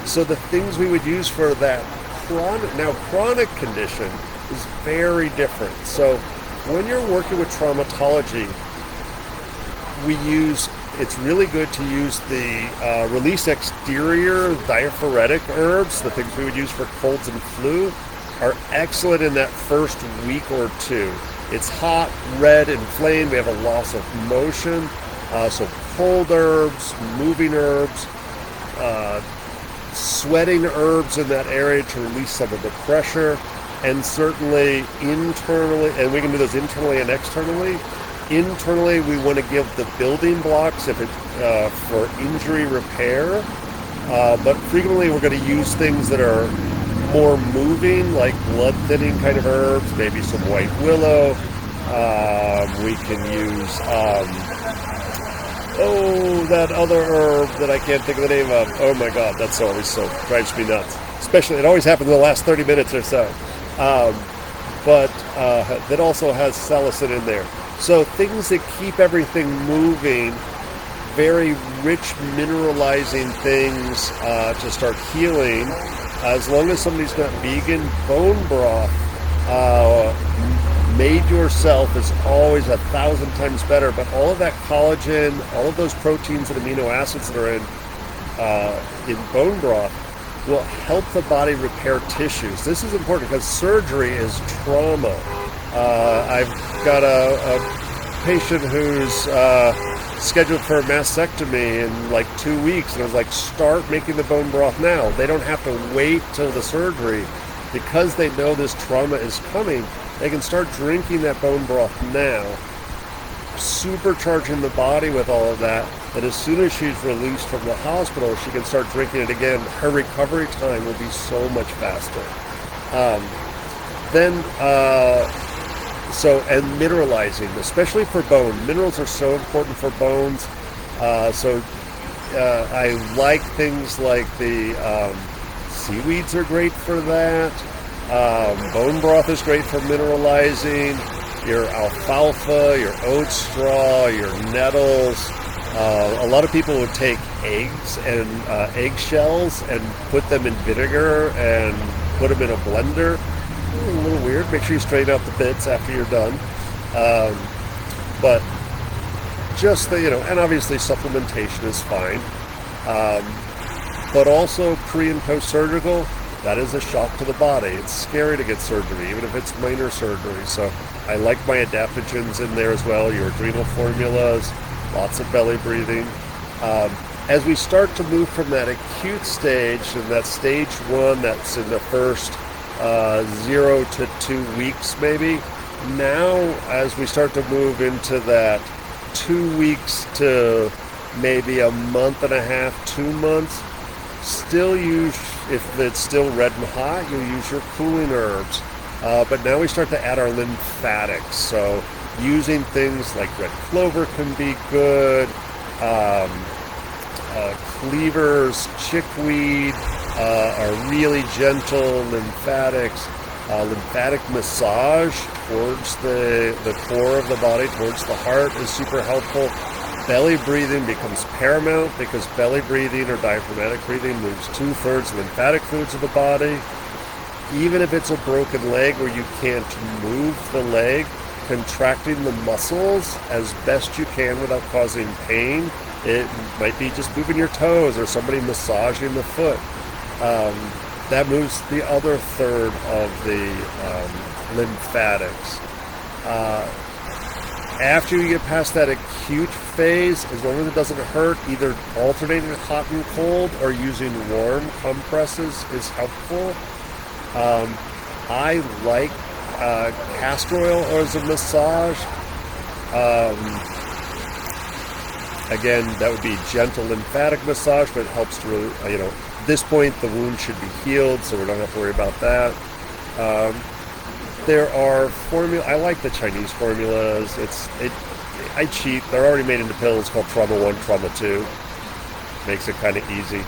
So the things we would use for that chronic condition is very different. So when you're working with traumatology, it's really good to use the release exterior diaphoretic herbs. The things we would use for colds and flu are excellent in that first week or two. It's hot, red, inflamed. We have a loss of motion. So cold herbs, moving herbs, sweating herbs in that area to release some of the pressure, and certainly internally, and we can do those internally and externally. Internally, we want to give the building blocks for injury repair, but frequently we're going to use things that are more moving, like blood thinning kind of herbs, maybe some white willow. We can use that other herb that I can't think of the name of. Oh my God, that's always so drives me nuts. Especially, it always happens in the last 30 minutes or so. But that also has salicin in there. So things that keep everything moving, very rich mineralizing things to start healing. As long as somebody's not vegan, bone broth made yourself is always 1,000 times better. But all of that collagen, all of those proteins and amino acids that are in bone broth will help the body repair tissues. This is important because surgery is trauma. I've got a patient who's scheduled for a mastectomy in like 2 weeks, and I was like, start making the bone broth now. They don't have to wait till the surgery. Because they know this trauma is coming, they can start drinking that bone broth now, supercharging the body with all of that, that as soon as she's released from the hospital, she can start drinking it again. Her recovery time will be so much faster. And mineralizing, especially for bone. Minerals are so important for bones. I like things like the seaweeds are great for that. Bone broth is great for mineralizing. Your alfalfa, your oat straw, your nettles. A lot of people would take eggs and eggshells and put them in vinegar and put them in a blender. A little weird. Make sure you straighten out the bits after you're done. But just and obviously supplementation is fine. But also pre and post surgical, that is a shock to the body. It's scary to get surgery, even if it's minor surgery. So I like my adaptogens in there as well, your adrenal formulas, lots of belly breathing. As we start to move from that acute stage, and that stage 1, that's in the first 0 to 2 weeks maybe, now as we start to move into that 2 weeks to maybe a month and a half, 2 months, still use, if it's still red and hot, you'll use your cooling herbs. But now we start to add our lymphatics. So using things like red clover can be good. Cleavers, chickweed are really gentle lymphatics. Lymphatic massage towards the core of the body, towards the heart, is super helpful. Belly breathing becomes paramount because belly breathing or diaphragmatic breathing moves 2/3 lymphatic fluids of the body. Even if it's a broken leg where you can't move the leg, contracting the muscles as best you can without causing pain. It might be just moving your toes or somebody massaging the foot. That moves the other third of the lymphatics. After you get past that acute phase, as long as it doesn't hurt, either alternating hot and cold or using warm compresses is helpful. I like castor oil as a massage. Again, that would be gentle lymphatic massage, but it helps to really, at this point, the wound should be healed, so we don't have to worry about that. There are I like the Chinese formulas. I cheat. They're already made into pills called Trauma 1, Trauma 2. Makes it kind of easy.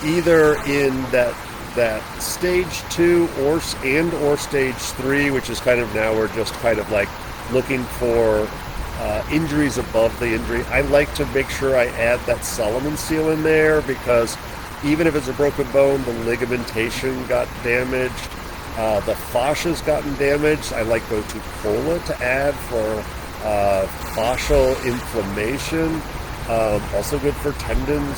Either in that stage 2 or stage 3, which is kind of now we're just kind of like looking for injuries above the injury. I like to make sure I add that Solomon seal in there, because even if it's a broken bone, the ligamentation got damaged, the fascia's gotten damaged. I like go-to cola to add for fascial inflammation, also good for tendons.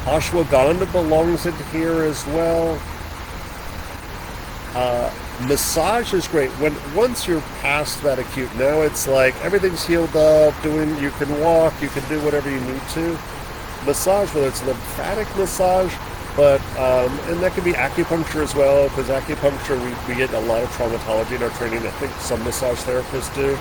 Ashwagandha belongs in here as well. Massage is great. Once you're past that acute, now it's like everything's healed up, you can walk, you can do whatever you need to. Massage, whether it's lymphatic massage, but and that can be acupuncture as well, because acupuncture, we get a lot of traumatology in our training. I think some massage therapists do.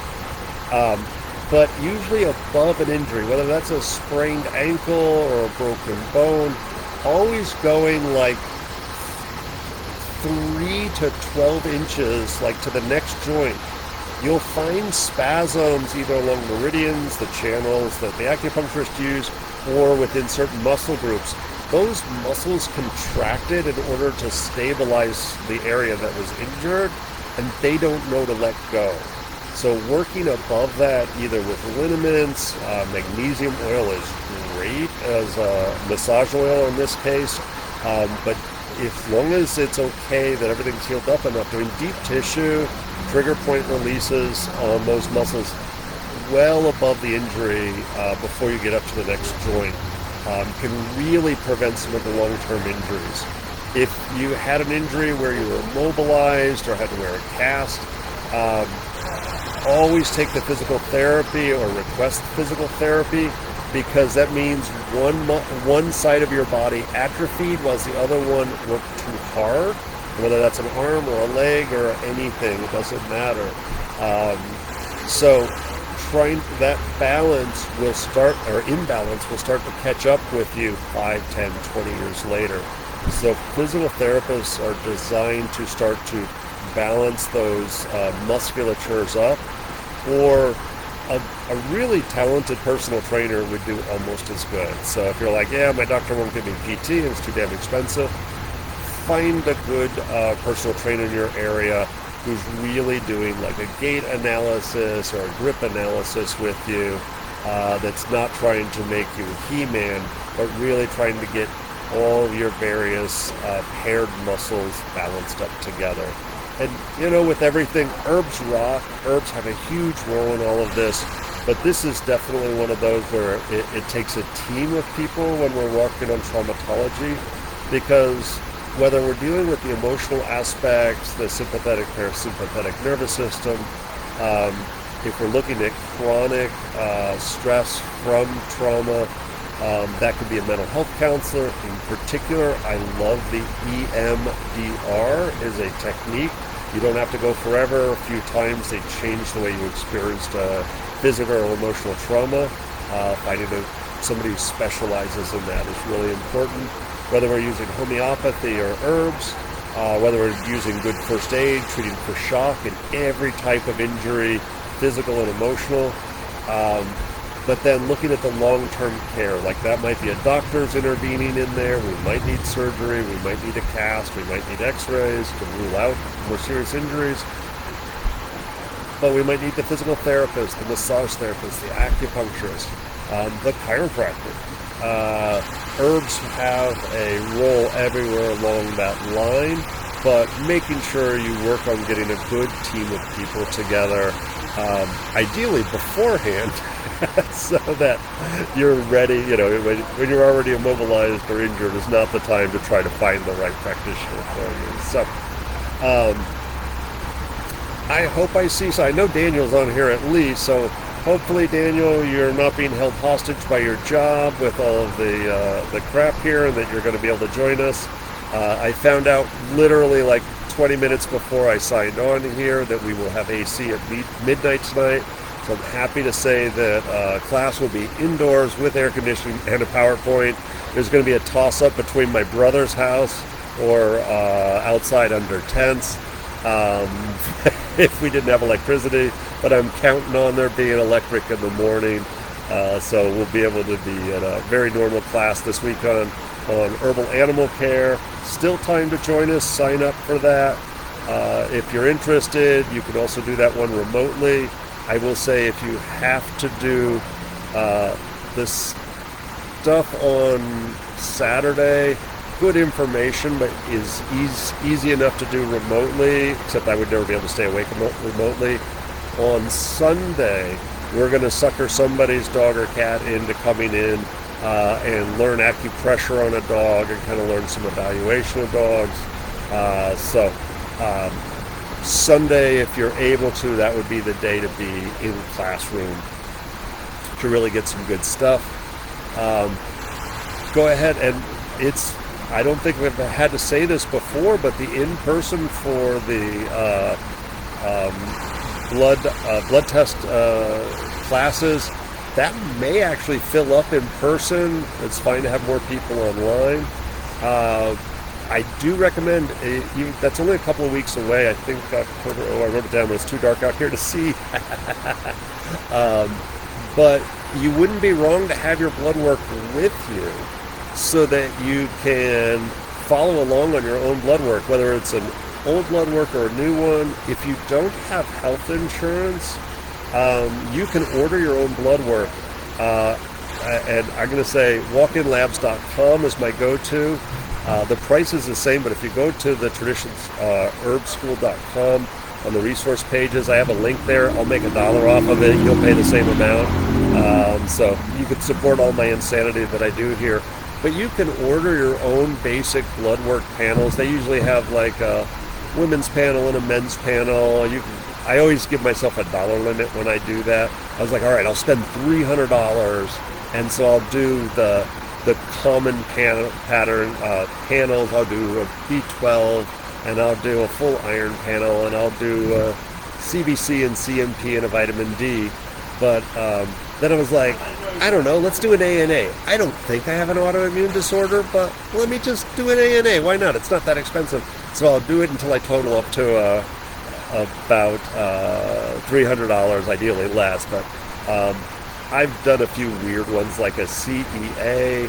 But usually above an injury, whether that's a sprained ankle or a broken bone, always going like 3 to 12 inches, like to the next joint. You'll find spasms either along meridians, the channels that the acupuncturist use, or within certain muscle groups. Those muscles contracted in order to stabilize the area that was injured, and they don't know to let go. So working above that, either with liniments, magnesium oil is great as a massage oil in this case, but as long as it's okay that everything's healed up enough, doing deep tissue, trigger point releases on those muscles well above the injury before you get up to the next joint can really prevent some of the long-term injuries. If you had an injury where you were immobilized or had to wear a cast, always take the physical therapy or request physical therapy, because that means one side of your body atrophied whilst the other one worked too hard. Whether that's an arm or a leg or anything, it doesn't matter. So trying that balance will start, or imbalance will start to catch up with you 5, 10, 20 years later. So physical therapists are designed to start to balance those musculatures up, or a really talented personal trainer would do almost as good. So if you're like, yeah, my doctor won't give me PT, it's too damn expensive, find a good personal trainer in your area who's really doing like a gait analysis or a grip analysis with you, that's not trying to make you He-Man, but really trying to get all of your various paired muscles balanced up together. And, with everything, herbs rock. Herbs have a huge role in all of this. But this is definitely one of those where it takes a team of people when we're working on traumatology, because whether we're dealing with the emotional aspects, the sympathetic, parasympathetic nervous system, if we're looking at chronic stress from trauma, that could be a mental health counselor. In particular, I love the EMDR as a technique. You don't have to go forever. A few times they change the way you experienced physical or emotional trauma. Finding somebody who specializes in that is really important. Whether we're using homeopathy or herbs, whether we're using good first aid, treating for shock in every type of injury, physical and emotional. But then looking at the long-term care, like that might be a doctor's intervening in there. We might need surgery. We might need a cast. We might need x-rays to rule out more serious injuries. But we might need the physical therapist, the massage therapist, the acupuncturist, the chiropractor. Herbs have a role everywhere along that line. but making sure you work on getting a good team of people together, ideally beforehand, so that you're ready. When you're already immobilized or injured is not the time to try to find the right practitioner for you. So I hope so I know Daniel's on here at least, so hopefully, Daniel, you're not being held hostage by your job with all of the crap here, and that you're going to be able to join us. I found out literally like 20 minutes before I signed on here that we will have AC at midnight tonight. So I'm happy to say that class will be indoors with air conditioning and a PowerPoint. There's going to be a toss-up between my brother's house or outside under tents if we didn't have electricity. But I'm counting on there being electric in the morning. So we'll be able to be at a very normal class this week on herbal animal care. Still time to join us. Sign up for that. If you're interested, you can also do that one remotely. I will say if you have to do this stuff on Saturday, good information, but is easy enough to do remotely, except I would never be able to stay awake remotely. On Sunday, we're going to sucker somebody's dog or cat into coming in and learn acupressure on a dog and kind of learn some evaluation of dogs. Sunday, if you're able to, that would be the day to be in the classroom to really get some good stuff. Go ahead, and I don't think we've had to say this before, but the in-person for the blood test classes, that may actually fill up in person. It's fine to have more people online. I do recommend, that's only a couple of weeks away. I think October, I wrote it down, but it's too dark out here to see. But you wouldn't be wrong to have your blood work with you so that you can follow along on your own blood work, whether it's an old blood work or a new one. If you don't have health insurance, you can order your own blood work. And I'm going to say walkinlabs.com is my go-to. The price is the same, but if you go to the traditionsherbschool.com on the resource pages, I have a link there. I'll make $1 off of it. You'll pay the same amount. So you can support all my insanity that I do here. But you can order your own basic blood work panels. They usually have like a women's panel and a men's panel. I always give myself a $1 limit when I do that. I was like, all right, I'll spend $300, and so I'll do the common panels. I'll do a B12, and I'll do a full iron panel, and I'll do CBC and CMP and a vitamin D. But then I was like, I don't know, let's do an ANA. I don't think I have an autoimmune disorder, but let me just do an ANA. Why not? It's not that expensive. So I'll do it until I total up to about $300, ideally less. But I've done a few weird ones, like a CEA,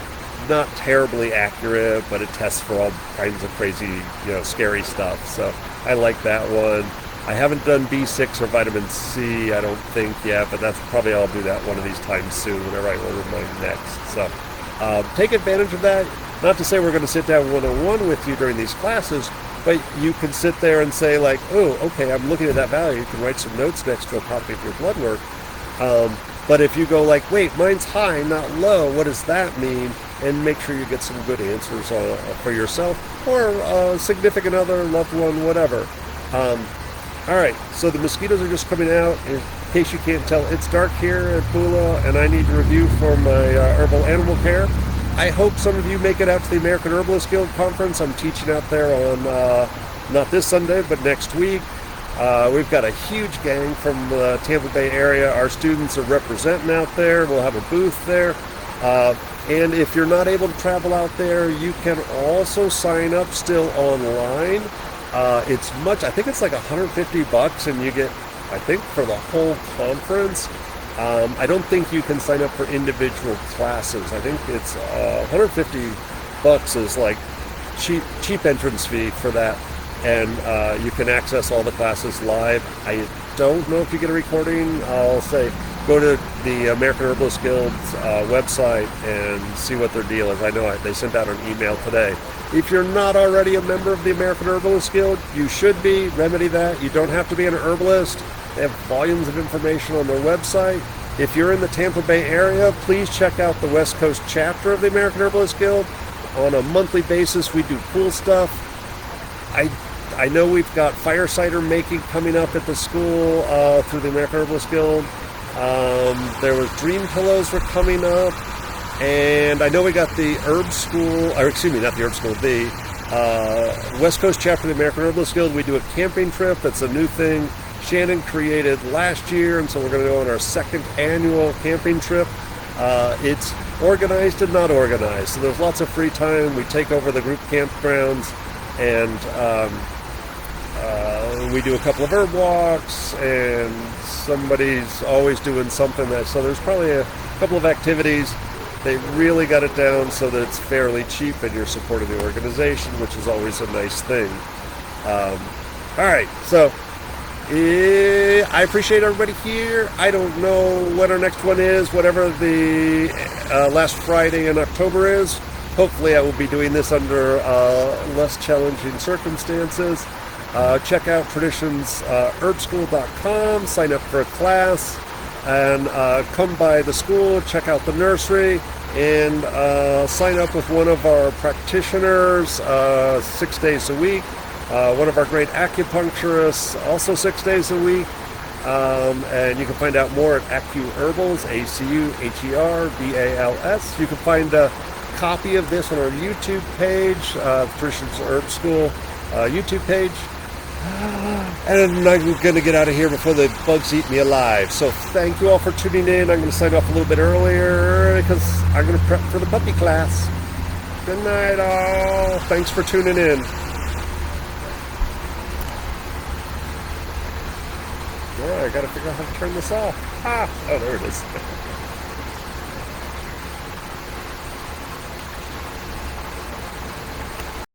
not terribly accurate, but it tests for all kinds of crazy, scary stuff. So I like that one. I haven't done B6 or vitamin C, I don't think yet, but that's probably I'll do that one of these times soon whenever I order mine next. So take advantage of that. Not to say we're going to sit down one-on-one with you during these classes, but you can sit there and say like, oh, okay, I'm looking at that value. You can write some notes next to a copy of your blood work. But if you go like, wait, mine's high, not low, what does that mean? And make sure you get some good answers for yourself or a significant other, loved one, whatever. All right, so the mosquitoes are just coming out. In case you can't tell, it's dark here at Bula, and I need to review for my herbal animal care. I hope some of you make it out to the American Herbalist Guild Conference. I'm teaching out there on, not this Sunday, but next week. We've got a huge gang from the Tampa Bay area. Our students are representing out there. We'll have a booth there. And if you're not able to travel out there, you can also sign up still online. It's much, I think it's like $150, and you get, I think, for the whole conference. I don't think you can sign up for individual classes. I think it's $150 is like cheap entrance fee for that, and you can access all the classes live. I don't know if you get a recording. I'll say go to the American Herbalist Guild's website and see what their deal is. I know they sent out an email today. If you're not already a member of the American Herbalist Guild, you should be. Remedy that. You don't have to be an herbalist. They have volumes of information on their website. If you're in the Tampa Bay area, please check out the West Coast chapter of the American Herbalist Guild. On a monthly basis, we do cool stuff. I know we've got fire cider making coming up at the school through the American Herbalist Guild. There was dream pillows were coming up, and I know we got the herb school, or excuse me, not the herb school, the West Coast chapter of the American Herbalist Guild. We do a camping trip. That's a new thing Shannon created last year, and so we're going to go on our second annual camping trip. It's organized and not organized, so there's lots of free time. We take over the group campgrounds, and we do a couple of herb walks, and somebody's always doing something. So there's probably a couple of activities. They really got it down so that it's fairly cheap and you're supporting the organization, which is always a nice thing. All right, so I appreciate everybody here. I don't know what our next one is, whatever the last Friday in October is. Hopefully I will be doing this under less challenging circumstances. Check out traditionsherbschool.com, sign up for a class, and come by the school, check out the nursery, and sign up with one of our practitioners 6 days a week. One of our great acupuncturists, also 6 days a week. And you can find out more at AcuHerbals, AcuHerbals. You can find a copy of this on our YouTube page, Traditions Herb School YouTube page. And I'm going to get out of here before the bugs eat me alive. So thank you all for tuning in. I'm going to sign off a little bit earlier because I'm going to prep for the puppy class. Good night, all. Thanks for tuning in. Yeah, I got to figure out how to turn this off. Oh, there it is.